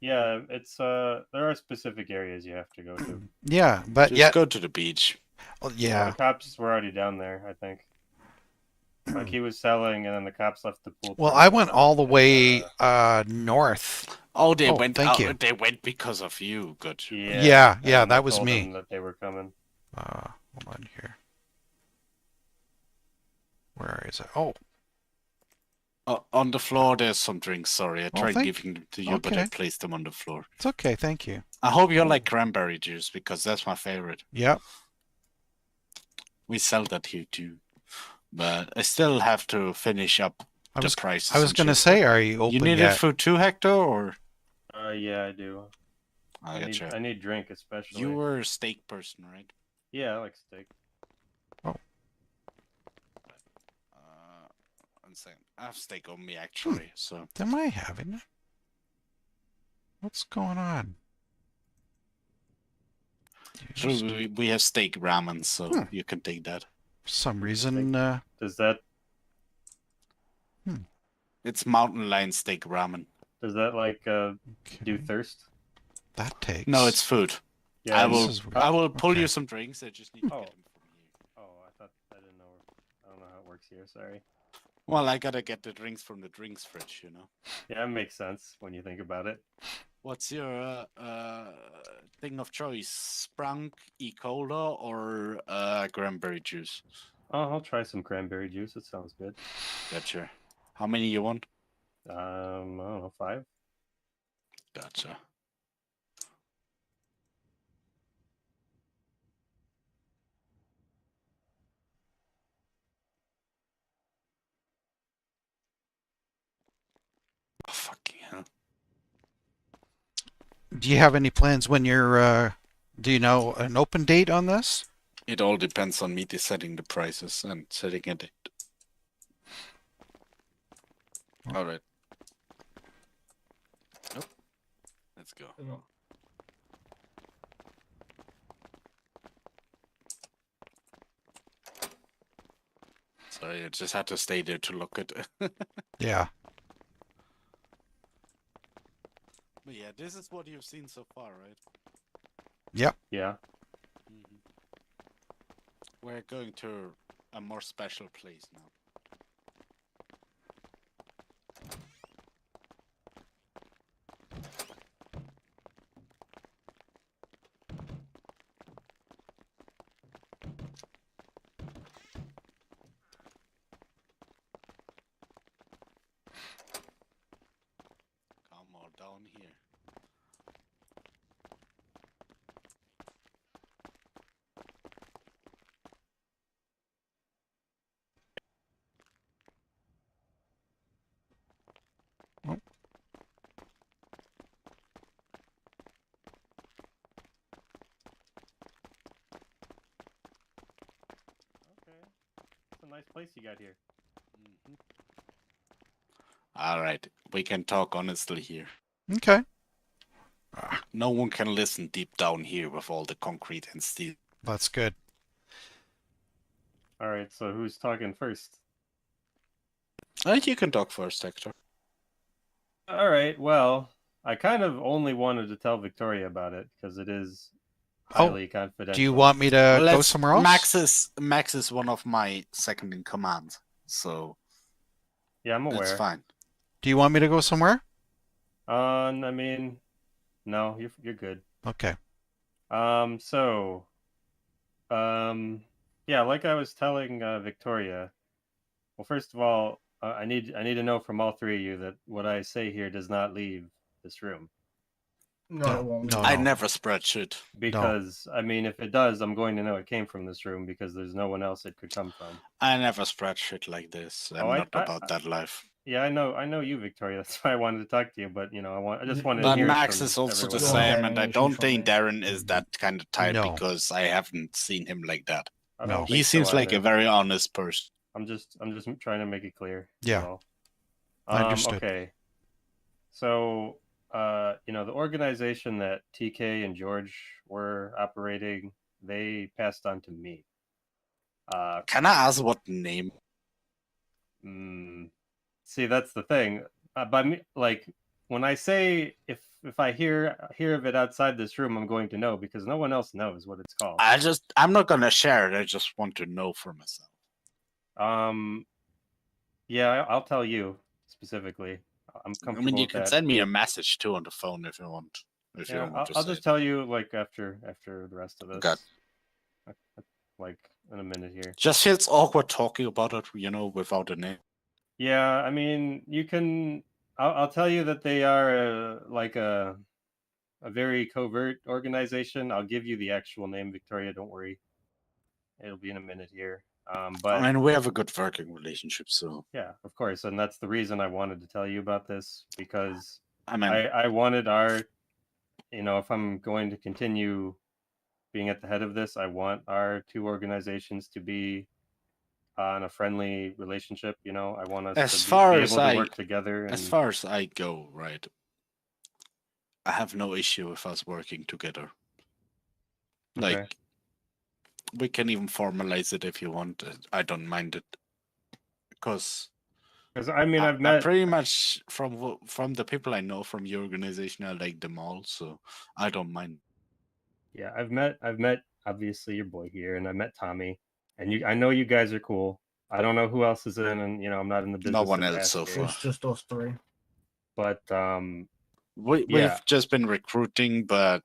Yeah, it's there are specific areas you have to go to. Yeah, but Just yeah, go to the beach. well, The yeah. cops were already down there, I think. Like he was selling, and then the cops left the pool. Well, permit I went all the and, way north. Oh, they Oh, went. thank you. They went because of you. Good. Yeah, and I that was told me. them that they were coming. Hold on here. Where is it? Oh, On the floor, there's some drinks. Sorry, I Oh, tried thank- giving them to you, but I okay. placed them on the floor. it's okay. Thank you. I hope you like cranberry juice because that's my favorite. Yep. We sell that here too, but I still have to finish up I the was prices. I was and gonna shit. say, are you open You needed yet? food too, Hector, or Yeah, I do. I gotcha. I need drink especially. You were a steak person, right? Yeah, I like steak. One second. I have steak on me actually, so Am I having it? What's going on? so we have steak ramen, so Hmm. you can take that. For some reason, Does that It's mountain lion steak ramen. like do okay, thirst? that takes. No, it's food. Yeah, I this will. is weird. I will pull Okay. you some drinks. I just need to Oh. get them from you. Oh, I didn't know. I don't know how it works here. Sorry. Well, I gotta get the drinks from the drinks fridge, you know. Yeah, it makes sense when you think about it. What's your thing of choice? Sprunk, E. Cola, or cranberry juice? Oh, I'll try some cranberry juice. It sounds good. Gotcha. How many you want? I don't know, 5. Gotcha. Oh, fucking hell. Do you have any plans when you're? Do you know an open date on this? It all depends on me deciding the prices and setting a date. All right. Nope. Let's go. Sorry, I just had to stay there to look at it. Yeah. But yeah, this is what you've seen so far, right? Yep. Yeah. We're going to a more special place now. down here. Okay. It's a nice place you got here. All right, we can talk honestly here. Okay. No one can listen deep down here with all the concrete and steel. That's good. All right, so who's talking first? You can talk first, Hector. All right, well, I kind of only wanted to tell Victoria about it because it is highly confidential. Do you want me to go somewhere else? Max is one of my second in command, so Yeah, I'm aware. that's fine. Do you want me to go somewhere? I mean, no, you're good. Okay. Yeah, like I was telling Victoria. Well, first of all, I need to know from all three of you that what I say here does not leave this room. No, it won't. I never spread shit. Because I mean, if it does, I'm going to know it came from this room because there's no one else it could come from. I never spread shit like this. I'm not about that life. Yeah, I know you, Victoria. That's why I wanted to talk to you. But you know, I just wanted to But hear. Max is also the same, and I don't think Darren is that kind of type because I haven't seen him like that. No, he seems like a very honest person. I'm just trying to make it clear. Yeah. Understood. Okay. So, you know, the organization that TK and George were operating, they passed on to me. Can I ask what name? See, that's the thing. By me, like when I say if I hear of it outside this room, I'm going to know because no one else knows what it's called. I'm not gonna share it. I just want to know for myself. Yeah, I'll tell you specifically. I'm comfortable. I mean, you with can that. send me a message too on the phone if you want. I'll just tell you like after the rest of this. Okay. Like in a minute here. Just feels awkward talking about it, you know, without a name. Yeah, I mean, you can. I'll tell you that they are like a very covert organization. I'll give you the actual name, Victoria. Don't worry. It'll be in a minute here. But I mean, we have a good working relationship, so yeah, of course, and that's the reason I wanted to tell you about this because I mean, I wanted our, you know, if I'm going to continue being at the head of this, I want our two organizations to be on a friendly relationship. You know, I want us to be able to work together. As far as I go, right, I have no issue with us working together. Like. Okay. We can even formalize it if you want. I don't mind it, because I mean, I've met pretty much from the people I know from your organization. I like them all, so I don't mind. Yeah, I've met obviously your boy here, and I met Tommy, and I know you guys are cool. I don't know who else is in, and you know, I'm not in the business. No one else so far. It's just us three. But we've just been recruiting, but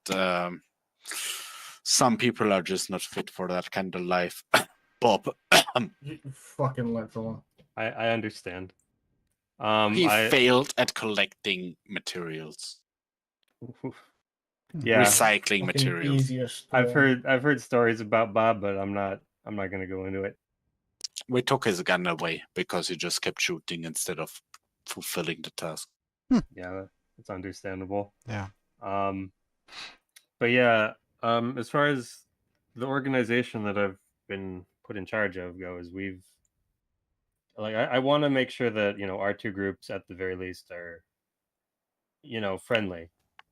some people are just not fit for that kind of life. Bob. You fucking literal. I understand. He failed at collecting materials. Yeah. Recycling materials. I've heard stories about Bob, but I'm not gonna go into it. We took his gun away because he just kept shooting instead of fulfilling the task. Yeah, it's understandable. Yeah. But yeah, as far as the organization that I've been put in charge of goes, I want to make sure that, you know, our two groups at the very least are, you know, friendly.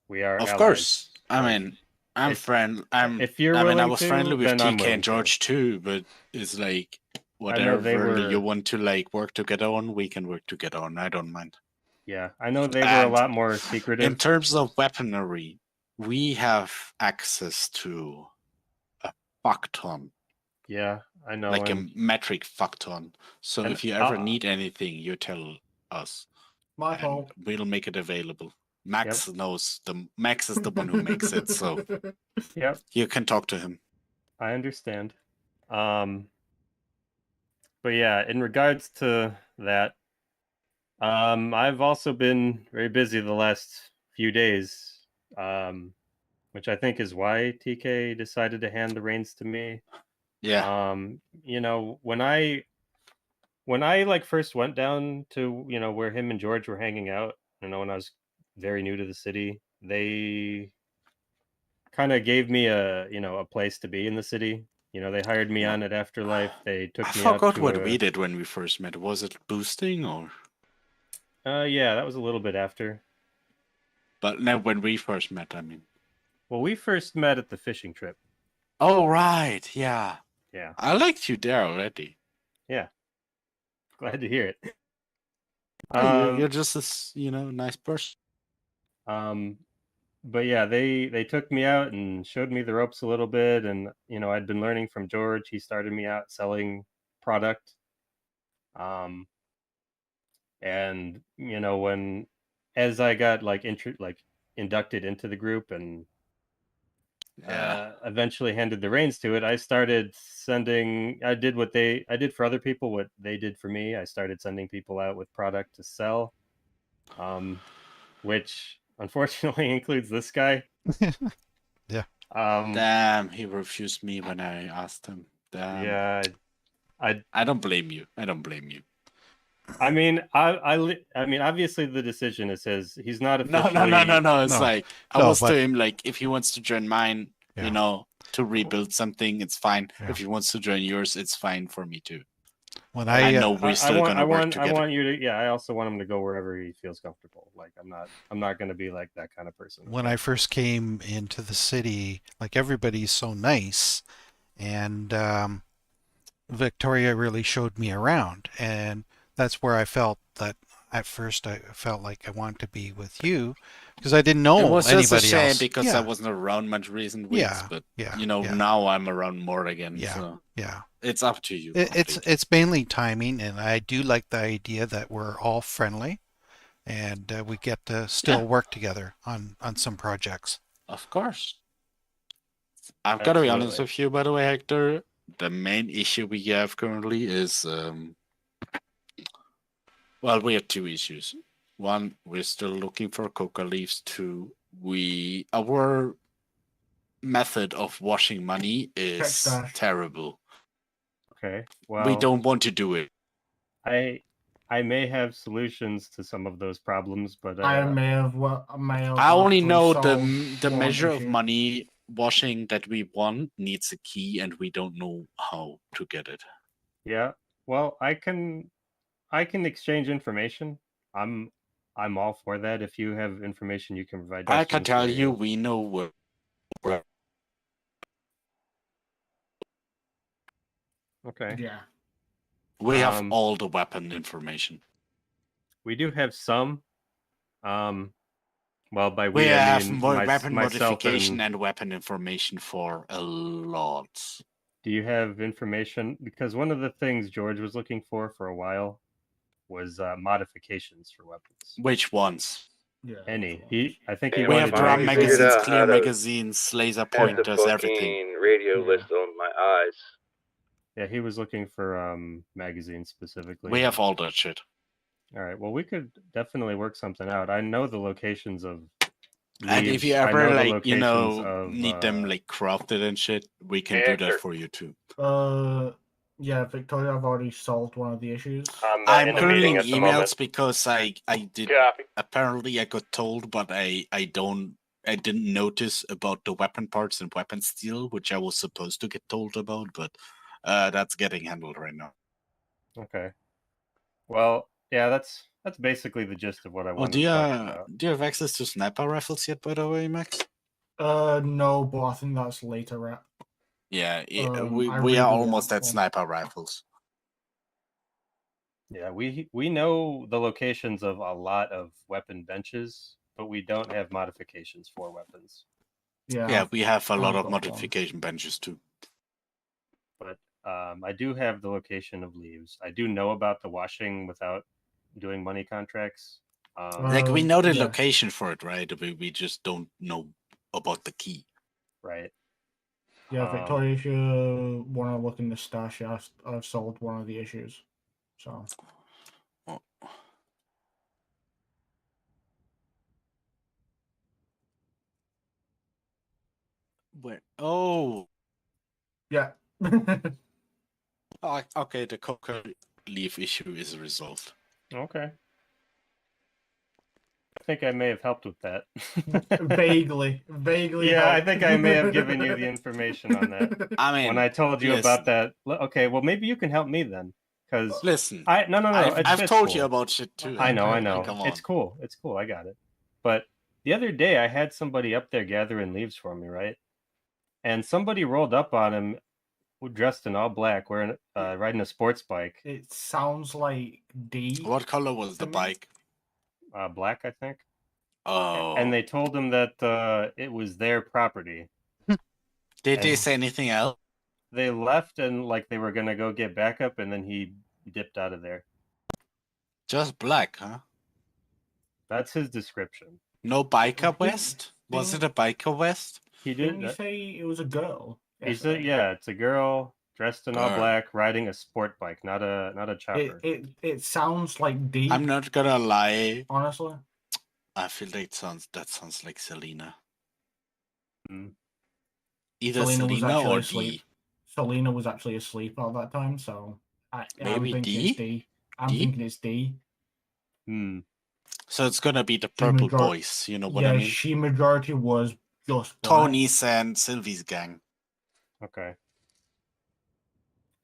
We are Of allies. Course. I mean, if you're willing I was friendly with TK and George too, but it's like whatever you want to like work together on, we can work together on. I don't mind. Yeah, I know they were a lot more secretive. In terms of weaponry, we have access to a fuck ton. Yeah, I know. Like a metric fuck ton. So if you ever need anything, you tell us. My fault. We'll make it available. Max knows Max is the one who makes it, so yep. You can talk to him. I understand. But yeah, in regards to that, I've also been very busy the last few days, which I think is why TK decided to hand the reins to me. Yeah. You know, when I like first went down to, you know, where him and George were hanging out, you know, when I was very new to the city, they kind of gave me a, you know, a place to be in the city. You know, they hired me on at Afterlife. They took I me out forgot to what we did when we first met. Was it boosting or? Yeah, that was a little bit after. But no, when we first met, I mean. Well, we first met at the fishing trip. Oh, right. Yeah. Yeah. I liked you there already. Yeah. Glad to hear it. You're just this, you know, nice person. But yeah, they took me out and showed me the ropes a little bit, and you know, I'd been learning from George. He started me out selling product. And you know, as I got like inducted into the group and eventually handed the reins to it, I started sending. I did for other people what they did for me. I started sending people out with product to sell, which unfortunately includes this guy. Yeah. Damn, he refused me when I asked him. Damn. Yeah. I don't blame you. I don't blame you. I mean, I mean, obviously the decision is his. He's not officially. No. It's like I was to him like, if he wants to join mine, you know, to rebuild something, it's fine. Yeah. If he wants to join yours, it's fine for me too. When I know we're still gonna work together. I want you to. Yeah, I also want him to go wherever he feels comfortable. Like I'm not going to be like that kind of person. When I first came into the city, like everybody's so nice, and Victoria really showed me around, and that's where I felt that at first I felt like I wanted to be with you because I didn't know it was anybody just a shame else. because I wasn't around much recent weeks, but you know, now I'm around more again. Yeah, so yeah. It's up to you. It's mainly timing, and I do like the idea that we're all friendly, and we get to still work together on some projects. Of course. I've got to be honest with you, by the way, Hector. The main issue we have currently is, well, we have two issues. One, we're still looking for coca leaves. Two, our method of washing money is terrible. Okay, well, we don't want to do it. I may have solutions to some of those problems, but I only know the measure of money washing that we want needs a key, and we don't know how to get it. Yeah, well, I can exchange information. I'm all for that. If you have information you can provide. I can tell you, we know where. Okay. Yeah. We have all the weapon information. We do have some. Well, by we I have mean weapon modification and weapon information for a lot. Do you have information? Because one of the things George was looking for a while was modifications for weapons. Which ones? Yeah, any. I think we have drum magazines, clear magazines, laser pointers, everything. Radio list on my eyes. Yeah, he was looking for magazines specifically. We have all that shit. All right. Well, we could definitely work something out. I know the locations of. And if you ever like, you know, need them like crafted and shit, we can do that for you too. Yeah, Victoria, I've already solved one of the issues. I'm currently in emails because I did. Apparently, I got told, but I didn't notice about the weapon parts and weapon steel, which I was supposed to get told about, but that's getting handled right now. Okay. Well, yeah, that's basically the gist of what I wanted to talk about. Do you have access to sniper rifles yet, by the way, Max? No, but I think that's later. Yeah, we are almost at sniper rifles. Yeah, we know the locations of a lot of weapon benches, but we don't have modifications for weapons. Yeah, we have a lot of modification benches too. But I do have the location of leaves. I do know about the washing without doing money contracts. Like we know the location for it, right? We just don't know about the key. Right. Yeah, Victoria, if you want to look in the stash, I've solved one of the issues. So. Where? Oh. Yeah. Oh, okay, the coca leaf issue is resolved. Okay. I think I may have helped with that. Vaguely. Yeah, I helped. think I may have given you the information on that. I mean, when I told you about that. Okay, well maybe you can help me then, because listen, no, I've told cool. you about shit too. I know. Come on. It's cool. I got it. But the other day I had somebody up there gathering leaves for me, right? And somebody rolled up on him, dressed in all black, wearing riding a sports bike. It sounds like D. What color was the bike? Black, I think. Oh. And they told him that it was their property. Did they say anything else? They left and like they were gonna go get backup, and then he dipped out of there. Just black, huh? That's his description. No biker vest? Was it a biker vest? He did. Didn't you say it was a girl? It's a girl dressed in all black, riding a sport bike, not a chopper. It sounds like D. I'm not gonna lie. Honestly, I feel like that sounds like Selena. Hmm. Either Selena or D. Selena was actually asleep at that time, so maybe D. I'm thinking it's D. Hmm. So it's gonna be the Purple Boys. You know what I mean? She majority was just black. Tony's and Sylvie's gang. Okay.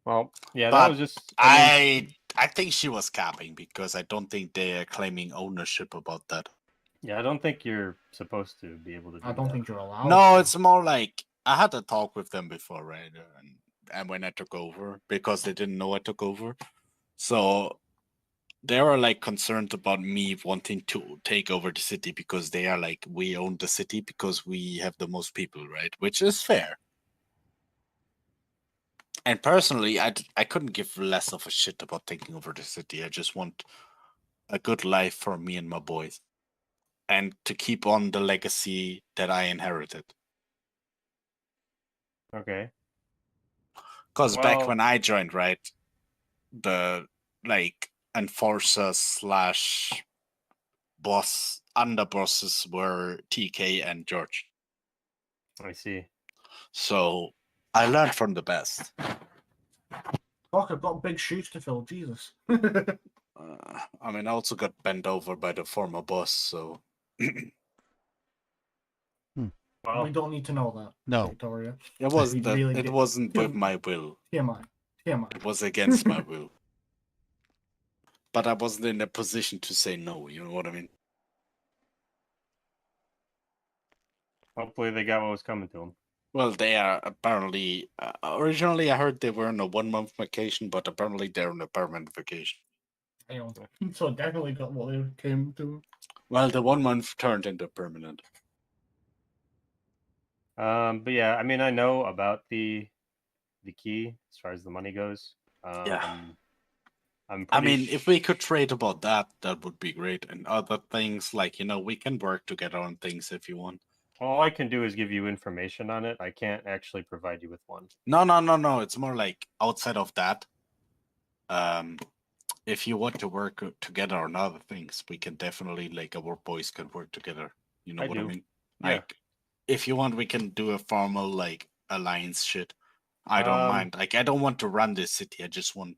Well, yeah, but that was just. I think she was capping because I don't think they are claiming ownership about that. Yeah, I don't think you're supposed to be able to. I don't think you're allowed. No, it's more like I had a talk with them before, right? And when I took over, because they didn't know I took over, so they were like concerned about me wanting to take over the city because they are like, we own the city because we have the most people, right? Which is fair. And personally, I couldn't give less of a shit about taking over the city. I just want a good life for me and my boys, and to keep on the legacy that I inherited. Okay. Because back when I joined, right, the like enforcer / boss underbosses were TK and George. I see. So I learned from the best. Fuck, I've got big shoes to fill. Jesus. I mean, I also got bent over by the former boss, so. Well, we don't need to know that. No, Victoria. It wasn't. It wasn't with my will. TMI. It was against my will. But I wasn't in a position to say no. You know what I mean? Hopefully, they got what was coming to them. Well, they are apparently. Originally, I heard they were on a 1 month vacation, but apparently they're on a permanent vacation. So definitely got what they came to. Well, the 1 month turned into permanent. But yeah, I mean, I know about the key as far as the money goes. Yeah. I mean, if we could trade about that, that would be great. And other things like, we can work together on things if you want. All I can do is give you information on it. I can't actually provide you with one. No. It's more like outside of that. If you want to work together on other things, we can definitely, like, our boys can work together. You know what I mean? Like, if you want, we can do a formal, like, alliance shit. I don't mind. Like, I don't want to run this city. I just want,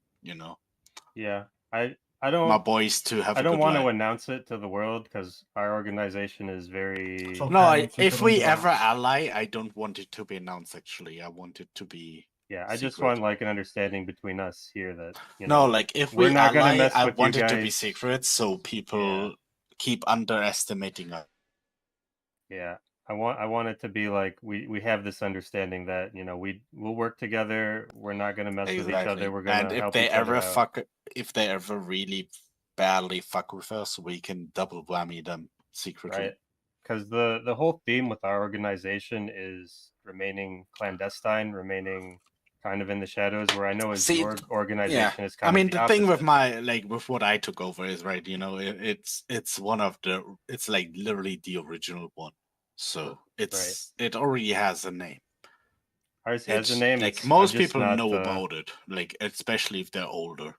Yeah, I don't. My boys to have. I don't want to announce it to the world because our organization is very. No, if we ever ally, I don't want it to be announced. Actually, I want it to be. Yeah, I just want like an understanding between us here that. No, like if we ally, I want it to be secret so people keep underestimating us. Yeah. I want it to be like we have this understanding that we'll work together. We're not gonna mess with each other. We're gonna help each other out. If they ever really badly fuck with us, we can double whammy them secretly. Right? Because the whole theme with our organization is remaining clandestine, remaining kind of in the shadows. Where I know your organization is kind of. I mean, the thing with with what I took over is right. It's one of it's like literally the original one. So it already has a name. Ours has a name. Like most people know about it, like especially if they're older.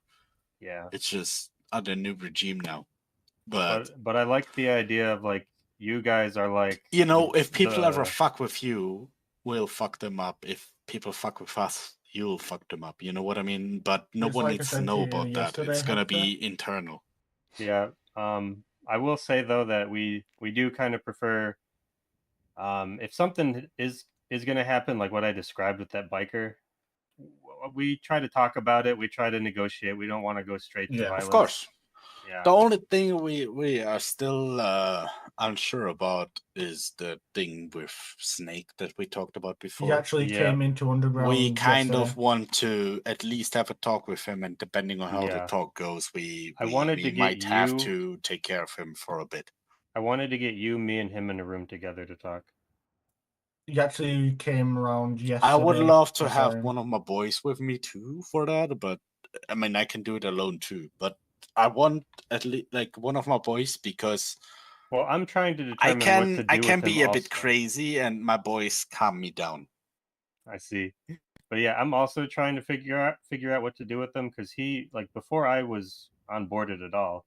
Yeah. It's just under new regime now. But I like the idea of like you guys are like if people ever fuck with you, will fuck them up. If people fuck with us, you'll fuck them up. You know what I mean? But no It's one like I needs to said know to you about that. yesterday, It's gonna Hector. be internal. Yeah. I will say though that we do kind of prefer if something is going to happen like what I described with that biker, we try to talk about it, we try to negotiate. We don't want to go straight to violence. Of course. Yeah. The only thing we are still unsure about is the thing with Snake that we talked about before. He actually came into Underground. We kind yesterday. of want to at least have a talk with him, and depending on how the talk goes, we might have to take care of him for a bit. I wanted to get you, me, and him in a room together to talk. He actually came around yesterday. I would love to have one of my boys with me too for that, but I mean I can do it alone too. But I want at least like one of my boys because well, I'm trying to determine what to do. I can with be him a bit also. crazy, and my boys calm me down. I see, but yeah, I'm also trying to figure out what to do with them because he like before I was on board it at all,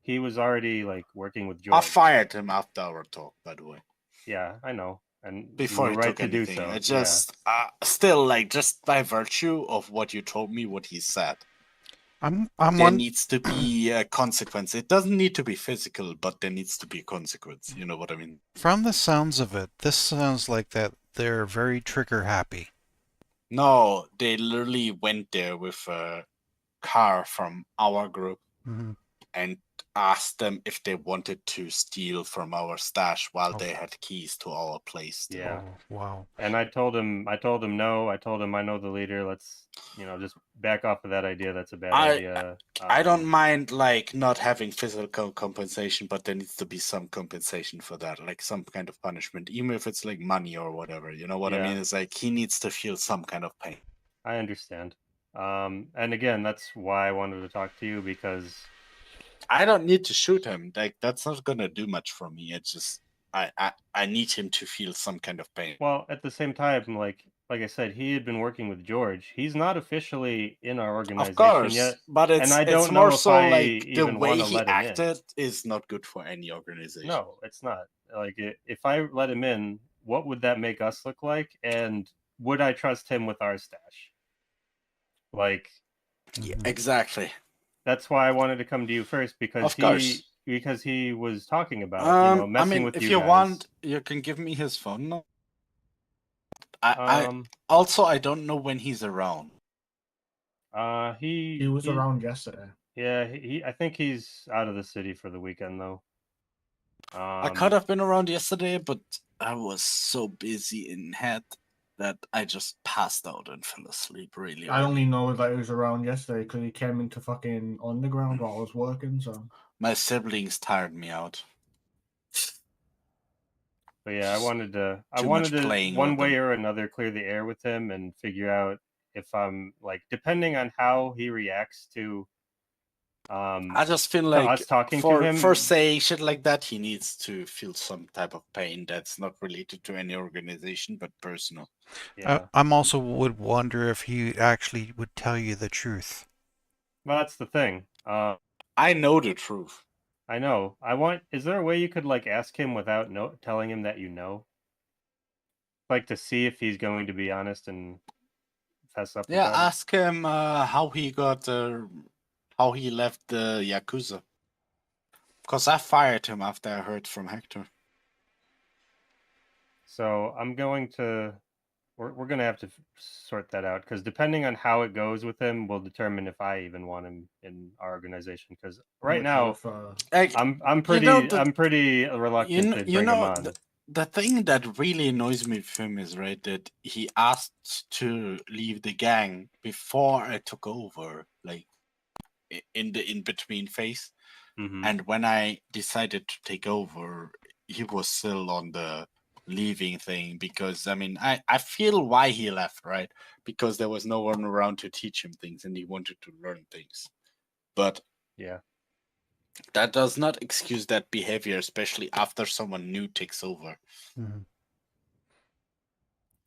he was already like working with George. I fired him after our talk, by the way. Yeah, I know. And before you were right to do so. I just still like just by virtue of what you told me, what he said. There needs to be a consequence. It doesn't need to be physical, but there needs to be a consequence. You know what I mean? From the sounds of it, this sounds like that they're very trigger happy. No, they literally went there with a car from our group and asked them if they wanted to steal from our stash while they had keys to our place. Still. Yeah. Oh, wow. And I told him no. I told him I know the leader. Let's just back off of that idea. That's a bad idea. I don't mind like not having physical compensation, but there needs to be some compensation for that, like some kind of punishment, even if it's like money or whatever. You know what I mean? It's like he needs to feel some kind of pain. I understand. And again, that's why I wanted to talk to you because I don't need to shoot him. Like that's not gonna do much for me. It's just I need him to feel some kind of pain. Well, at the same time, like I said, he had been working with George. He's not officially in our organization of course, yet. But it's, and I don't it's more know so like the way he let acted is not good for any organization. No, it's not. Like if I let him in, what would that make us look like? And would I trust him with our stash? Like, yeah, exactly. That's why I wanted to come to you first because he was talking about messing with you guys. If you want, you can give me his phone number. I don't know when he's around. He was around yesterday. Yeah, I think he's out of the city for the weekend though. I could have been around yesterday, but I was so busy in head that I just passed out and fell asleep really. I only know that he was around yesterday because he came into fucking Underground while I was working. So my siblings tired me out. But yeah, I wanted to one way or another clear the air with him and figure out if I'm like depending on how he reacts to I just feel like us talking to him for saying shit like that, he needs to feel some type of pain that's not related to any organization but personal. Yeah. I'm also would wonder if he actually would tell you the truth. Well, that's the thing. I know the truth. I know. Is there a way you could like ask him without telling him that you know? Like to see if he's going to be honest and fess up. Yeah, ask him how he got how he left the Yakuza. Because I fired him after I heard from Hector. So I'm going to we're going to have to sort that out because depending on how it goes with him will determine if I even want him in our organization because right now I'm pretty reluctant to bring him on. The thing that really annoys me with him is that he asked to leave the gang before I took over, like in the in-between phase. And when I decided to take over, he was still on the leaving thing because I feel why he left, right? Because there was no one around to teach him things and he wanted to learn things. But yeah, that does not excuse that behavior, especially after someone new takes over.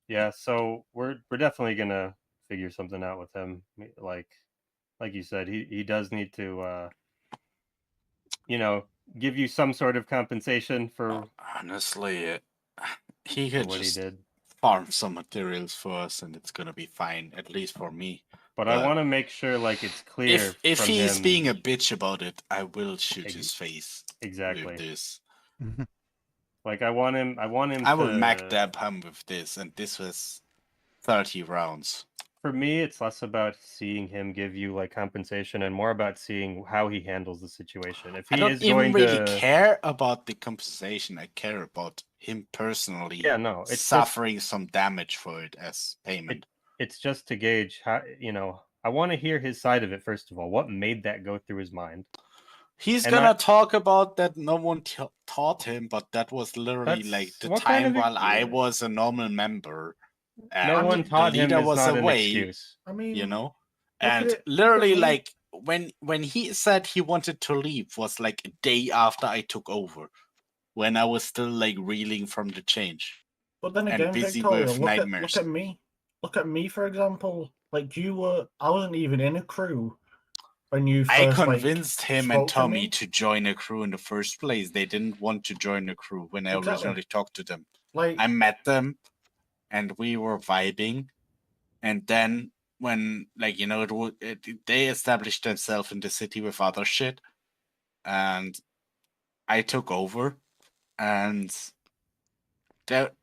Yeah, so we're definitely gonna figure something out with him. Like you said, he does need to give you some sort of compensation for honestly he could what just he did. farm some materials for us, and it's gonna be fine, at least for me. But I want to make sure, like, it's clear. If from he's him. being a bitch about it, I will shoot his face. Exactly. With this. Like, I want him. I will Mac dab him with this, and this was 30 rounds. For me, it's less about seeing him give you like compensation and more about seeing how he handles the situation. If he I don't is even going really to care about the compensation. I care about him personally. Yeah, no, it's suffering some damage for it as payment. It's just to gauge how, you know, I want to hear his side of it first of all. What made that go through his mind? He's gonna talk about that no one taught him, but that was literally like the time while I was a normal member. No one taught him is was not away, an excuse. I mean, you know, and literally like when he said he wanted to leave was like a day after I took over, when I was still like reeling from the change. But then again, and busy Victoria, with nightmares. look at me. Look at me, for example. Like I wasn't even in a crew when you first, I convinced him and spoke to Tommy me. to join a crew in the first place. They didn't want to join a crew when I originally talked to them. Like I met them, and we were vibing, and then when, like, you know, they established themselves in the city with other shit, and I took over, and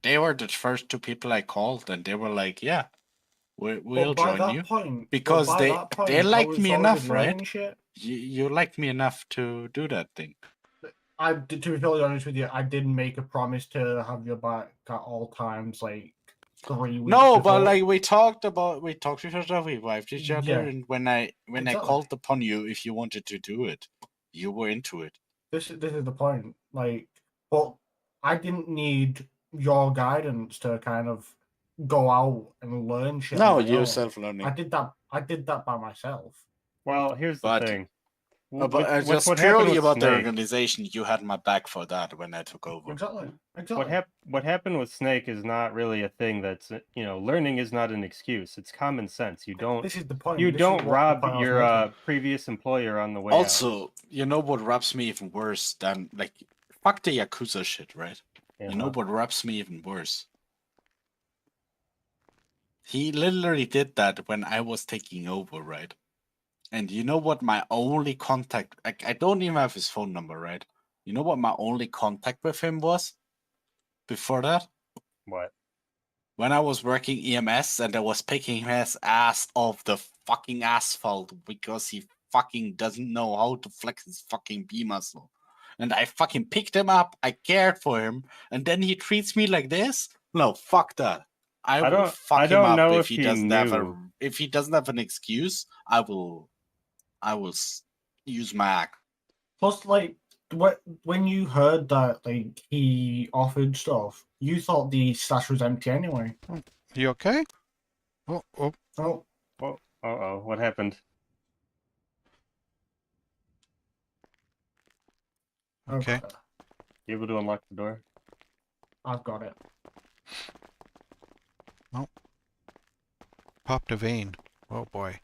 they were the first two people I called, and they were like, yeah, we'll join you. Because they liked me enough, right? You liked me enough to do that thing. To be totally honest with you, I didn't make a promise to have your back at all times, like 3 weeks No, before. but like we talked to each other, we vibed each other, and when I called upon you if you wanted to do it, you were into it. This is the point. Like, but I didn't need your guidance to kind of go out and learn shit. No, you're self-learning. I did that by myself. Well, here's the thing. But just purely about the organization, you had my back for that when I took over. Exactly. What happened with Snake is not really a thing that's, you know, learning is not an excuse. It's common sense. You don't. This is the point. You don't rob your previous employer on the way Also, you know what rubs me even worse than, like, fuck the Yakuza shit, right? Yeah. You know what rubs me even worse? He literally did that when I was taking over, right? And you know what my only contact, like, I don't even have his phone number, right? You know what my only contact with him was before that? What? When I was working EMS and I was picking his ass off the fucking asphalt because he fucking doesn't know how to flex his fucking B muscle. And I fucking picked him up, I cared for him, and then he treats me like this? No, fuck that. I will fuck him up if he doesn't have an excuse. I will use my act. Plus, like, when you heard that, like, he offered stuff, you thought the stash was empty anyway. You okay? Oh. What happened? Okay. You able to unlock the door? I've got it. Oh. Popped a vein. Oh boy.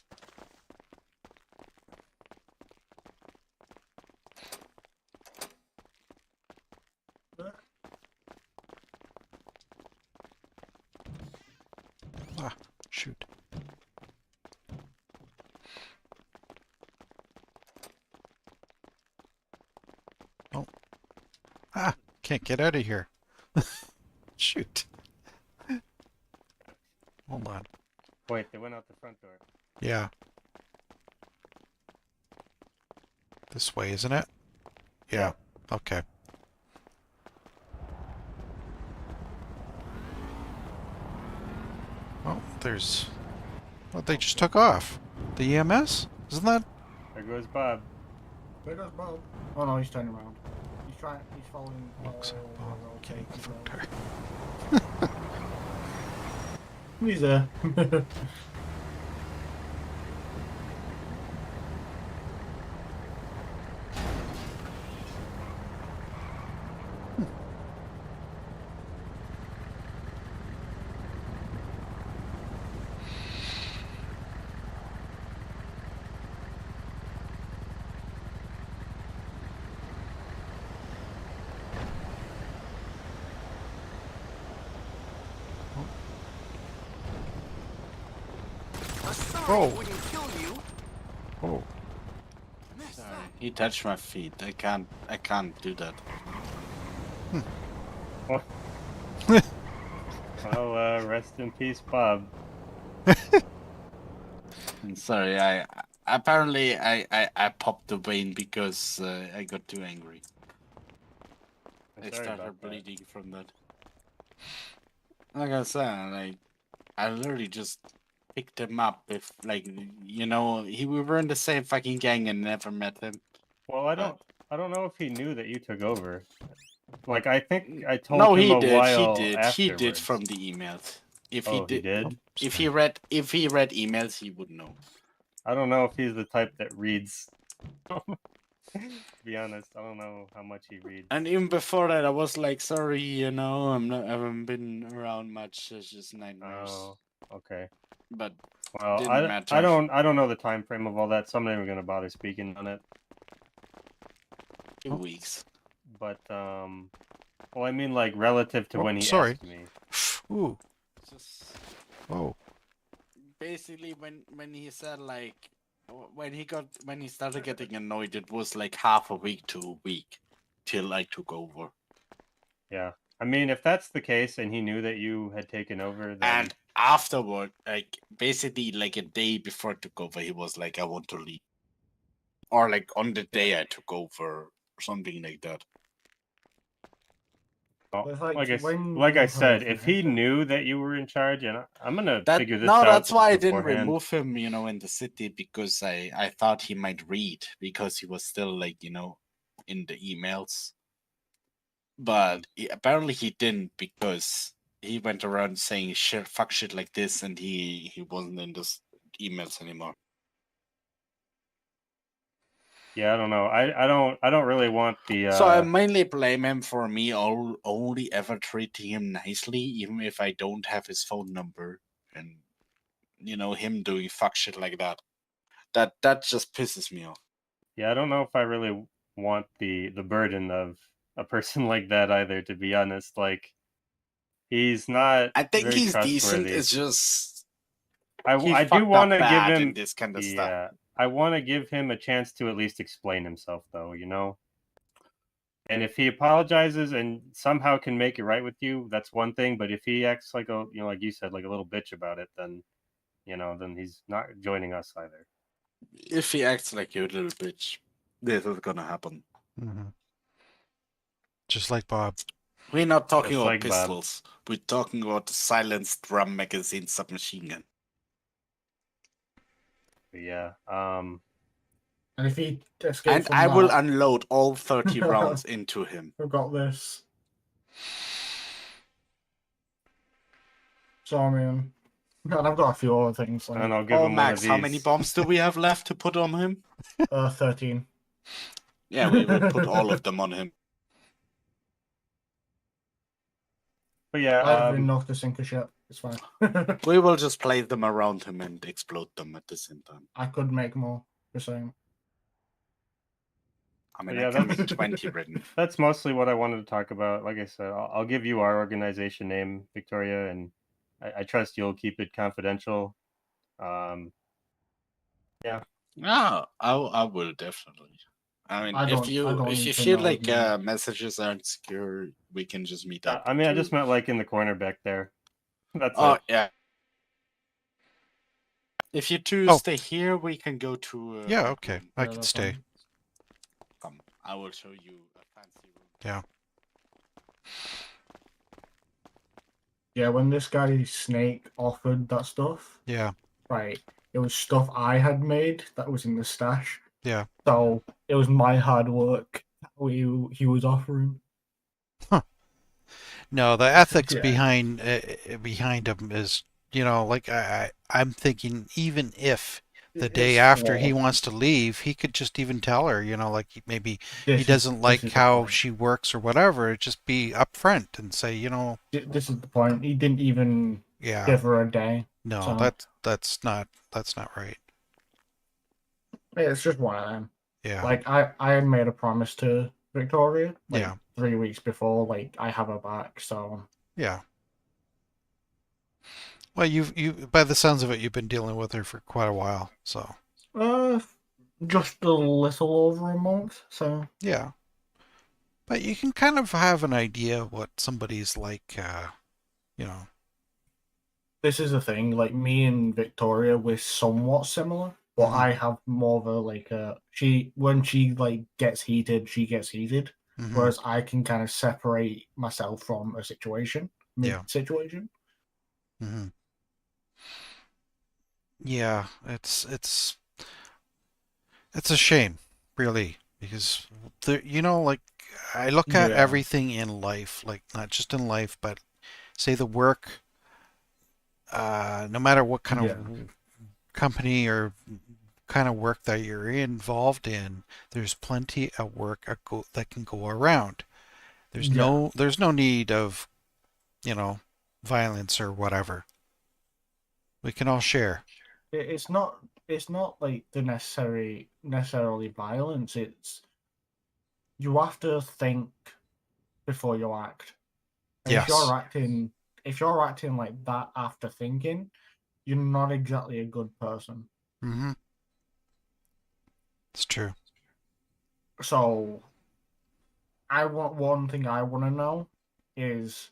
Ah, shoot. Oh. Ah, can't get out of here. Shoot. Hold on. Wait, they went out the front door. Yeah. This way, isn't it? Yeah. Okay. Oh, there's... Oh, they just took off. The EMS? Isn't that... There goes Bob. There goes Bob. Oh no, he's turning around. He's following... Looks like Bob getting from her. He's there. I wouldn't kill you. Oh. Sorry, he touched my feet. I can't do that. Well, rest in peace, Bob. I'm sorry, I apparently I popped the vein because I got too angry. I started bleeding from that. Like I said, like I literally just picked him up. If like we were in the same fucking gang and never met him. Well, I don't know if he knew that you took over. Like I think I told No, him he a did. while He did. afterwards. He did from the emails. If he did, if he read emails, he would know. I don't know if he's the type that reads. To be honest, I don't know how much he reads. And even before that, I was like, sorry, I haven't been around much. It's just nightmares. Oh, okay. But well, didn't matter. I don't know the time frame of all that, so I'm not even gonna bother speaking on it. 2 weeks. But well, I mean, like relative to when he asked me. Ooh. Just Oh. basically, when he said like, when he started getting annoyed, it was like half a week to a week till I took over. Yeah, I mean, if that's the case, and he knew that you had taken over, then... And afterward, like basically like a day before I took over, he was like, I want to leave, or like on the day I took over, or something like that. Oh, like I said, if he knew that you were in charge, and I'm gonna figure this No, out. that's why I didn't beforehand. remove him, in the city, because I thought he might read, because he was still like, in the emails. But apparently he didn't, because he went around saying shit, fuck shit like this, and he wasn't in those emails anymore. Yeah, I don't know. I don't really want the. So I mainly blame him for me only ever treating him nicely, even if I don't have his phone number, and him doing fuck shit like that. That just pisses me off. Yeah, I don't know if I really want the burden of a person like that either. To be honest, like he's not. I think very he's decent. trustworthy. It's just I do want to give him this kind of stuff. I want to give him a chance to at least explain himself, though, And if he apologizes and somehow can make it right with you, that's one thing. But if he acts like like you said, like a little bitch about it, then, then he's not joining us either. If he acts like a little bitch, this is gonna happen. Mm-hmm. Just like Bob. We're not talking Just about like Bob. pistols. We're talking about the silenced drum magazine submachine gun. But yeah. And if he escapes And from I will that- unload all 30 rounds into him. I've got this. So I mean, and I've got a few other things. Like, And I'll give him one Max, of how these. many bombs do we have left to put on him? 13. Yeah, we will put all of them on him. But yeah, I have enough to sink a ship. It's fine. We will just place them around him and explode them at the same time. I could make more. Just saying. I mean, Yeah, I can that's- make 20 written. That's mostly what I wanted to talk about. Like I said, I'll give you our organization name, Victoria, and I trust you'll keep it confidential. Yeah. No, I will definitely. I mean, I if don't you need to feel know like you. Messages aren't secure, we can just meet up. I mean, I to- just meant like in the corner back there. That's Oh it. yeah. If you two Oh. stay here, we can go to. Yeah, okay. I Yeah, can that's stay. fine. Come, I will show you a fancy room. Yeah. Yeah, when this guy Snake offered that stuff, Yeah. right, it was stuff I had made that was in the stash. Yeah. So it was my hard work he was offering. No, the ethics Yeah. behind him is, like I'm thinking, even if the day It's after he flawed. wants to leave, he could just even tell her, like maybe This he is- doesn't this like is the how point. she works or whatever. Just be upfront and say, This is the point. He didn't even yeah, give her a day. no, so- that's not right. Yeah, it's just one of them. Yeah. Like I had made a promise to Victoria, like Yeah. 3 weeks before, like I have her back. So Yeah. Well, by the sounds of it, you've been dealing with her for quite a while, so. Just a little over a month, so. Yeah. But you can kind of have an idea of what somebody's like, you know. This is the thing, like me and Victoria, we're somewhat similar, but I have more of a when she like gets heated, she gets heated. Whereas I can kind of separate myself from a situation, mid-situation. Mm-hmm. Yeah, it's a shame, really, because like I look at everything in life, like not just in life, but say the work, no matter what kind of company or kind of work that you're involved in, there's plenty of work that can go around. There's no need of, violence or whatever. We can all share. It's not like the necessarily violence. It's you have to think before you act. And yes. If you're acting like that after thinking, you're not exactly a good person. Mm-hmm. It's true. So, one thing I want to know is,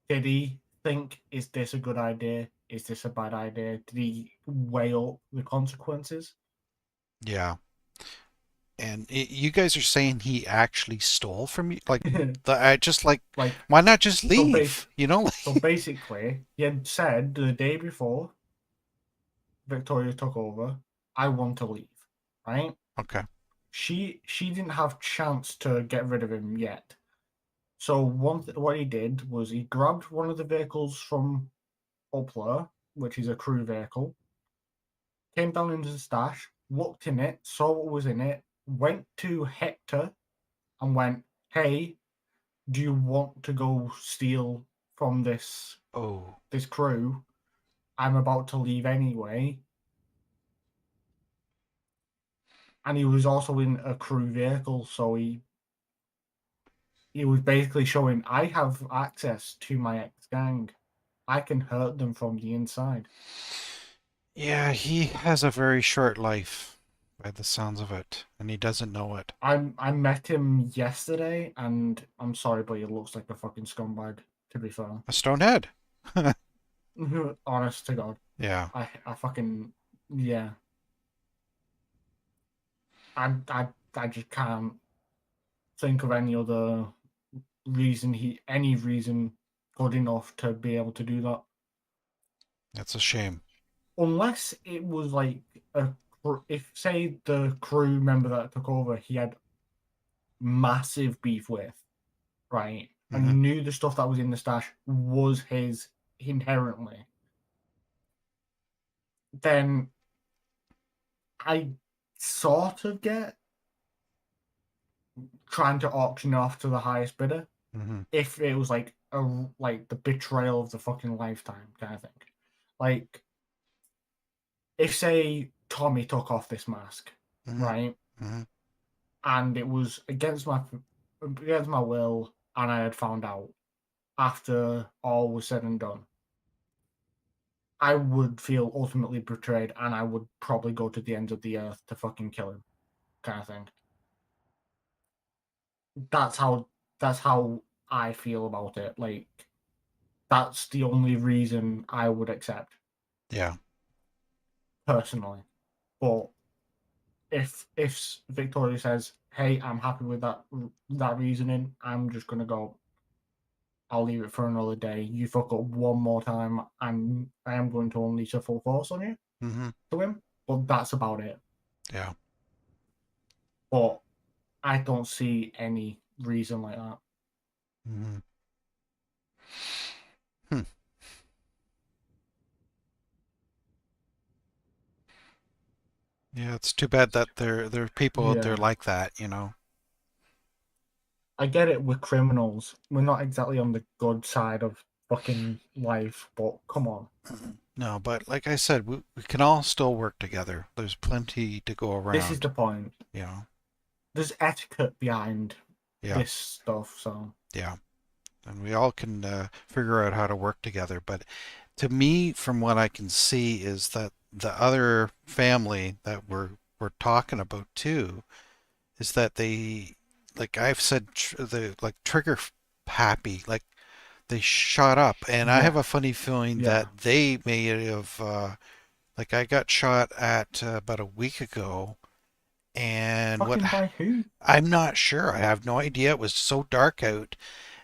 did he think, is this a good idea? Is this a bad idea? Did he weigh up the consequences? Yeah. And you guys are saying he actually stole from you? Like, why not just leave? So basically, he had said the day before Victoria took over, I want to leave, right? Okay. She didn't have chance to get rid of him yet. So what he did was he grabbed one of the vehicles from Upler, which is a crew vehicle, came down into the stash, looked in it, saw what was in it, went to Hector and went, hey, do you want to go steal from this crew? I'm about to leave anyway. And he was also in a crew vehicle, so he was basically showing, I have access to my ex-gang. I can hurt them from the inside. Yeah, he has a very short life, by the sounds of it, and he doesn't know it. I met him yesterday, and I'm sorry, but he looks like a fucking scumbag, to be fair. A stonehead. Honest to God. Yeah. I fucking, yeah. I just can't think of any other reason any reason good enough to be able to do that. That's a shame. Unless it was like if say the crew member that took over he had massive beef with, right? And you knew the stuff that was in the stash was his inherently, then I sort of get trying to auction off to the highest bidder. If it was like the betrayal of the fucking lifetime kind of thing. Like, if say Tommy took off this mask, right? And it was against my will, and I had found out after all was said and done, I would feel ultimately betrayed, and I would probably go to the ends of the earth to fucking kill him, kind of thing. That's how I feel about it. Like, that's the only reason I would accept. Yeah. Personally. But if Victoria says, hey, I'm happy with that reasoning, I'm just gonna go, I'll leave it for another day. You fuck up one more time, and I am going to unleash a full force on you to him. But that's about it. Yeah. But I don't see any reason like that. Yeah, it's too bad that there are people out there like that, I get it with criminals. We're not exactly on the good side of fucking life, but come on. No, but like I said, we can all still work together. There's plenty to go around. This is the point. Yeah. There's etiquette behind this stuff, so. Yeah. And we all can figure out how to work together, but to me, from what I can see, is that the other family that we're talking about too, is that they, like I've said, the like trigger happy, like they shot up, and I have a funny feeling that they may have, like I got shot at about a week ago, and by who? I'm not sure. I have no idea. It was so dark out,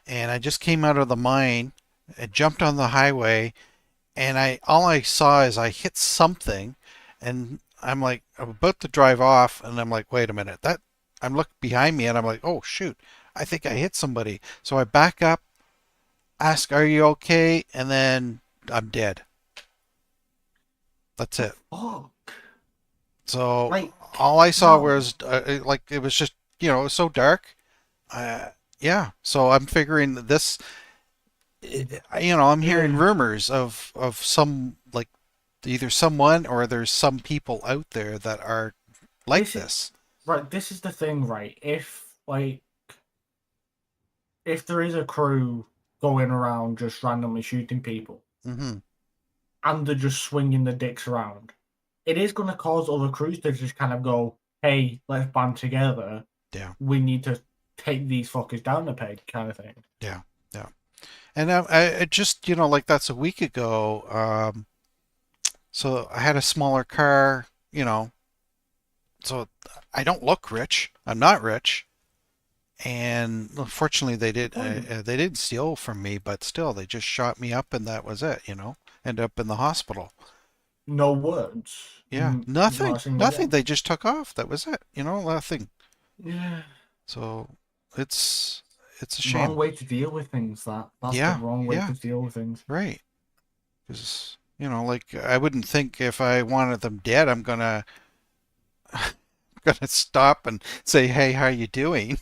and I just came out of the mine, I jumped on the highway, and all I saw is I hit something, and I'm like, I'm about to drive off, and I'm like, wait a minute, I'm looking behind me, and I'm like, oh shoot, I think I hit somebody. So I back up, ask, are you okay? And then I'm dead. That's it. Fuck. So all I saw was like, it was just, it was so dark. Yeah. So I'm figuring that this, I'm hearing rumors of some, like, either someone or there's some people out there that are like this. Right. This is the thing, right? If there is a crew going around just randomly shooting people, and they're just swinging the dicks around, it is going to cause other crews to just kind of go, hey, let's band together. Yeah. We need to take these fuckers down a peg, kind of thing. Yeah. Yeah. And I just, like that's a week ago. So I had a smaller car, so I don't look rich. I'm not rich. And unfortunately they didn't steal from me, but still they just shot me up and that was it, Ended up in the hospital. No words. Yeah, nothing. They just took off. That was it. Nothing. Yeah. So it's a shame. Wrong way to deal with things. That's the wrong way to deal with things. Right. Because like I wouldn't think if I wanted them dead, I'm gonna stop and say, hey, how you doing?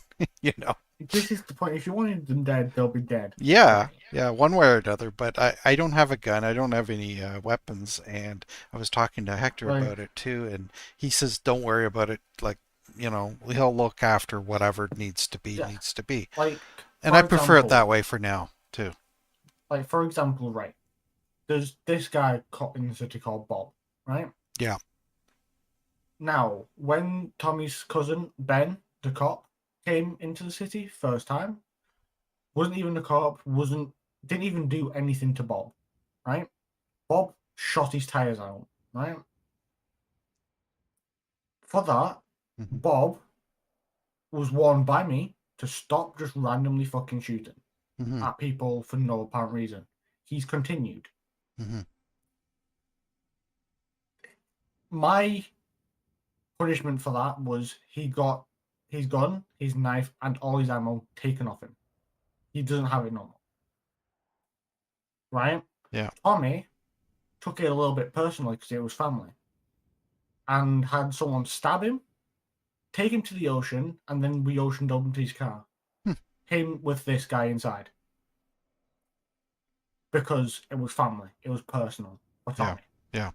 This is the point. If you wanted them dead, they'll be dead. Yeah, one way or another. But I don't have a gun. I don't have any weapons. And I was talking to Hector about it too, and he says, don't worry about it. Like, he'll look after whatever needs to be. Like, and I prefer it that way for now too. Like, for example, right? There's this guy in the city called Bob, right? Yeah. Now, when Tommy's cousin Ben, the cop, came into the city first time, wasn't even a cop, didn't even do anything to Bob, right? Bob shot his tires out, right? For that, Bob was warned by me to stop just randomly fucking shooting at people for no apparent reason. He's continued. My punishment for that was he got his gun, his knife, and all his ammo taken off him. He doesn't have it no more. Right? Yeah. Tommy took it a little bit personally because it was family. And had someone stab him, take him to the ocean, and then we oceaned up into his car. Him with this guy inside. Because it was family. It was personal for Tommy. Yeah.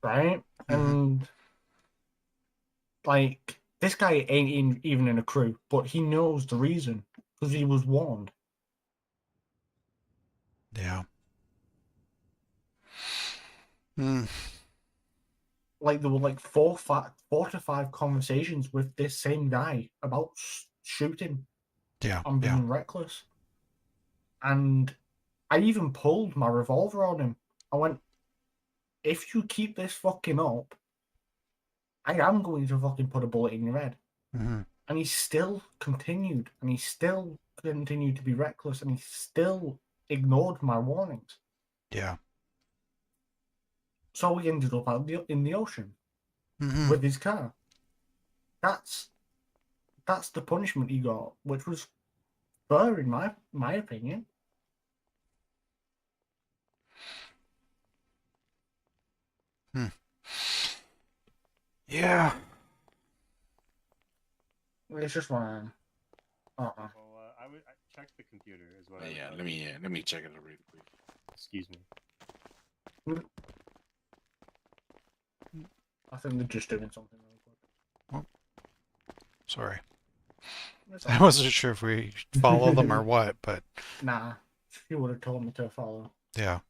Right? And like, this guy ain't even in a crew, but he knows the reason because he was warned. Yeah. Like, there were like 4 to 5 conversations with this same guy about shooting. Yeah. And being reckless. And I even pulled my revolver on him. I went, if you keep this fucking up, I am going to fucking put a bullet in your head. And he still continued. And he still continued to be reckless. And he still ignored my warnings. Yeah. So we ended up out in the ocean with his car. That's the punishment he got, which was fair in my opinion. Yeah. It's just one. Well, I check the computer as well. Yeah, let me check it really quick. Excuse me. I think they're just doing something really quick. Oh, sorry. I wasn't sure if we follow them or what, but nah. you would have told me to follow. Yeah.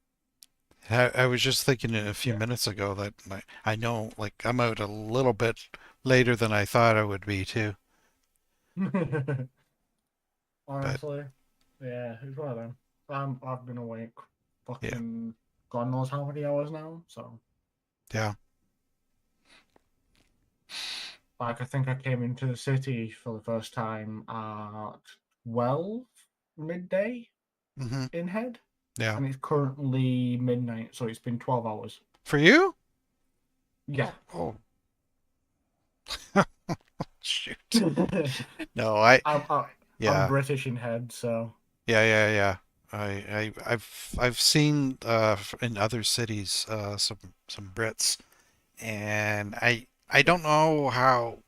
I was just thinking a few minutes ago that I know, like, I'm out a little bit later than I thought I would be, too. Honestly, yeah, it's one of them. I've been awake fucking God knows how many hours now, so. Yeah. Like, I think I came into the city for the first time at 12 midday in Head. Yeah. And it's currently midnight, so it's been 12 hours. For you? Yeah. Oh. Shoot. No, I'm British in Head, so. Yeah. I've seen in other cities some Brits, and I don't know how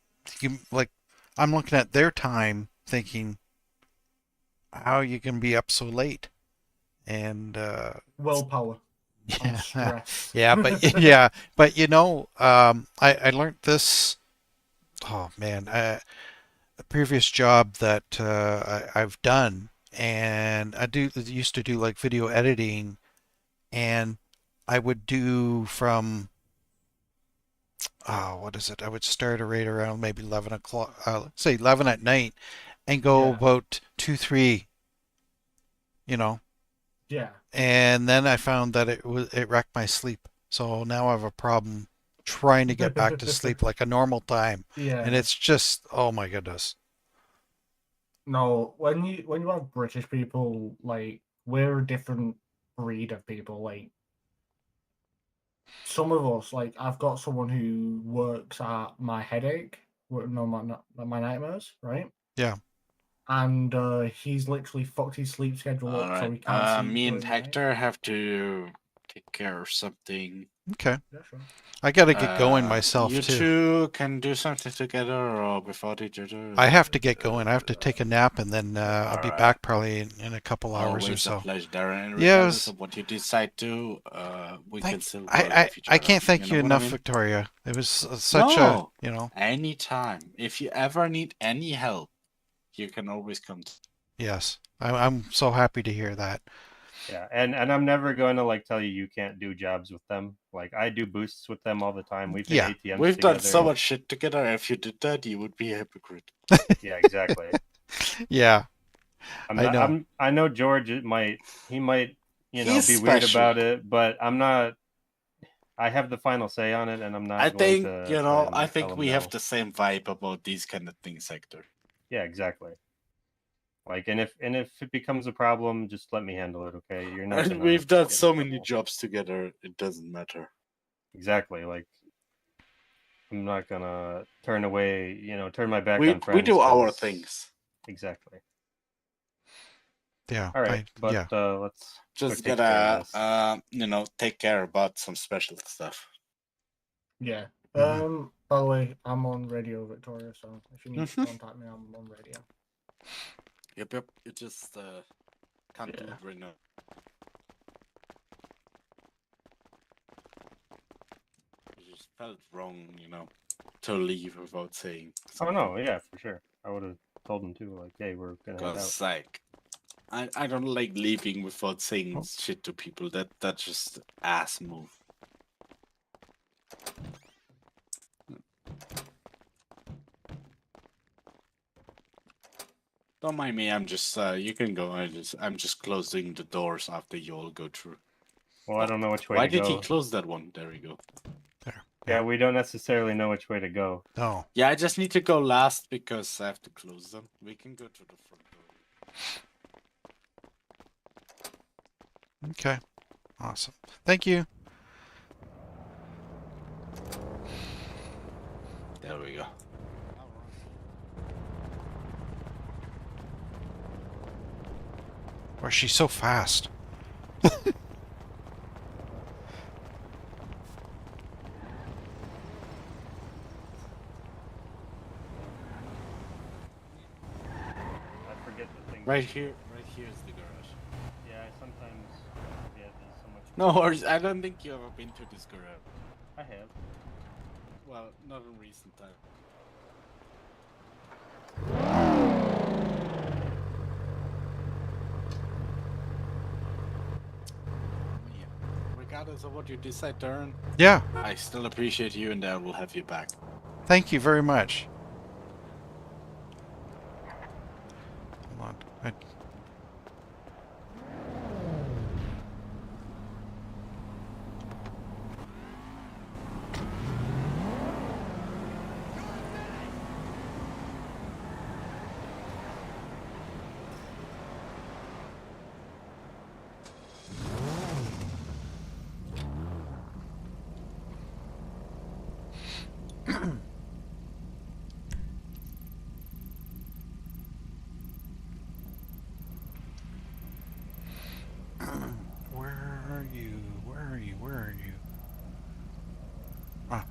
you like. I'm looking at their time, thinking how you can be up so late, and willpower. Yeah, but you know, I learned this. Oh man, a previous job that I've done, and I used to do like video editing, and I would do from what is it? I would start right around maybe 11 o'clock, say 11 at night, and go about 2-3. You know. Yeah. And then I found that it wrecked my sleep. So now I have a problem trying to get back to sleep like a normal time. Yeah. And it's just, oh my goodness. No, when you have British people, like, we're a different breed of people. Like, some of us, like, I've got someone who works at my headache, my nightmares, right? Yeah. And he's literally fucked his sleep schedule up, so he can't sleep. Me and Hector have to take care of something. Okay. Yeah, sure. I gotta get going myself you too. You two can do something together or without each other. I have to get going. I have to take a nap, and then I'll be back probably in a couple hours or so. A pleasure, Darren. Yes. Of what you decide to, we can still. I can't thank you enough, Victoria. It was such a Anytime, if you ever need any help, you can always come. Yes, I'm so happy to hear that. Yeah, and I'm never going to like tell you can't do jobs with them. Like I do boosts with them all the time. We've hit ATMs we've together. done so much shit together. If you did that, you would be a hypocrite. Yeah, exactly. Yeah, I know George might be He's weird special. about it, but I'm not. I have the final say on it, and I'm not. I think I think we have the same vibe about these kind of things, Hector. Yeah, exactly. Like, and if it becomes a problem, just let me handle it, okay? You're not. We've done so many jobs together; it doesn't matter. Exactly. Like, I'm not gonna turn away. Turn my back on friends. We do our things. Exactly. Yeah. All right, let's just gotta take care about some special stuff. Yeah. By the way, I'm on radio, Victoria. So if you need to contact me, I'm on radio. Yep. It just can't do it right now. It just felt wrong, to leave without saying something. Oh no, yeah, for sure. I would have told them too, like, hey, we're gonna head out. Like, I don't like leaving without saying shit to people. That's just ass move. Don't mind me. I'm just. You can go. I'm just closing the doors after you all go through. Well, I don't know which way. Why to go. did he close that one? There we go. There. Yeah, we don't necessarily know which way to go. No. Yeah, I just need to go last because I have to close them. We can go to the front door. Okay. Awesome. Thank you. There we go. Why is she so fast? Right here is the garage. Yeah, sometimes there's so much. No worries. I don't think you ever been to this garage. I have. Well, not in recent time. regardless of what you decide, Darren. Yeah. I still appreciate you, and I will have you back. Thank you very much. Hold on. Where are you? Where are you? Where are you? Ah.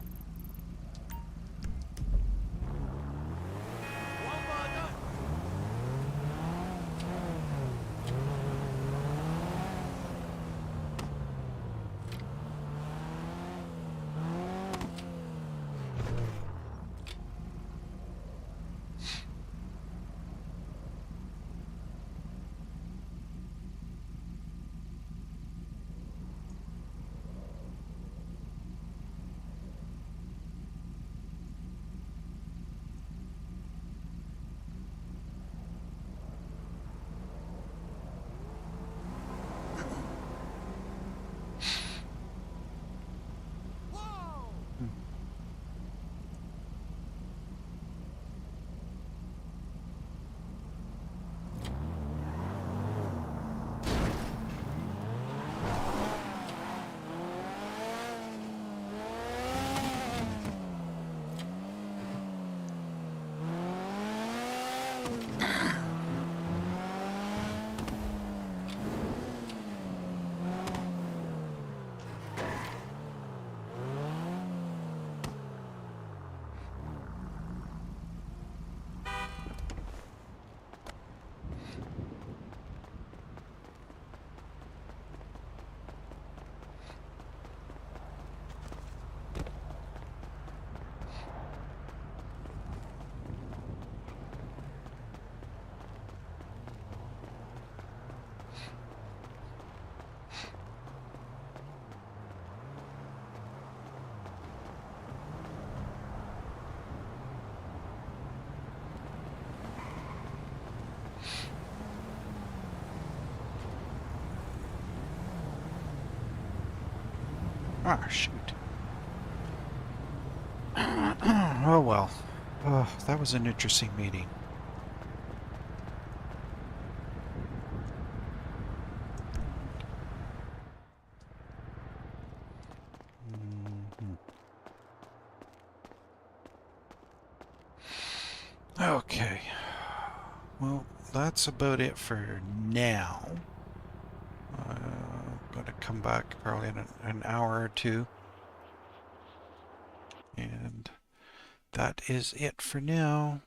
Ah, shoot. Oh well. Oh, that was an interesting meeting. Okay. Well, that's about it for now. I'm going to come back probably in an hour or two. And that is it for now.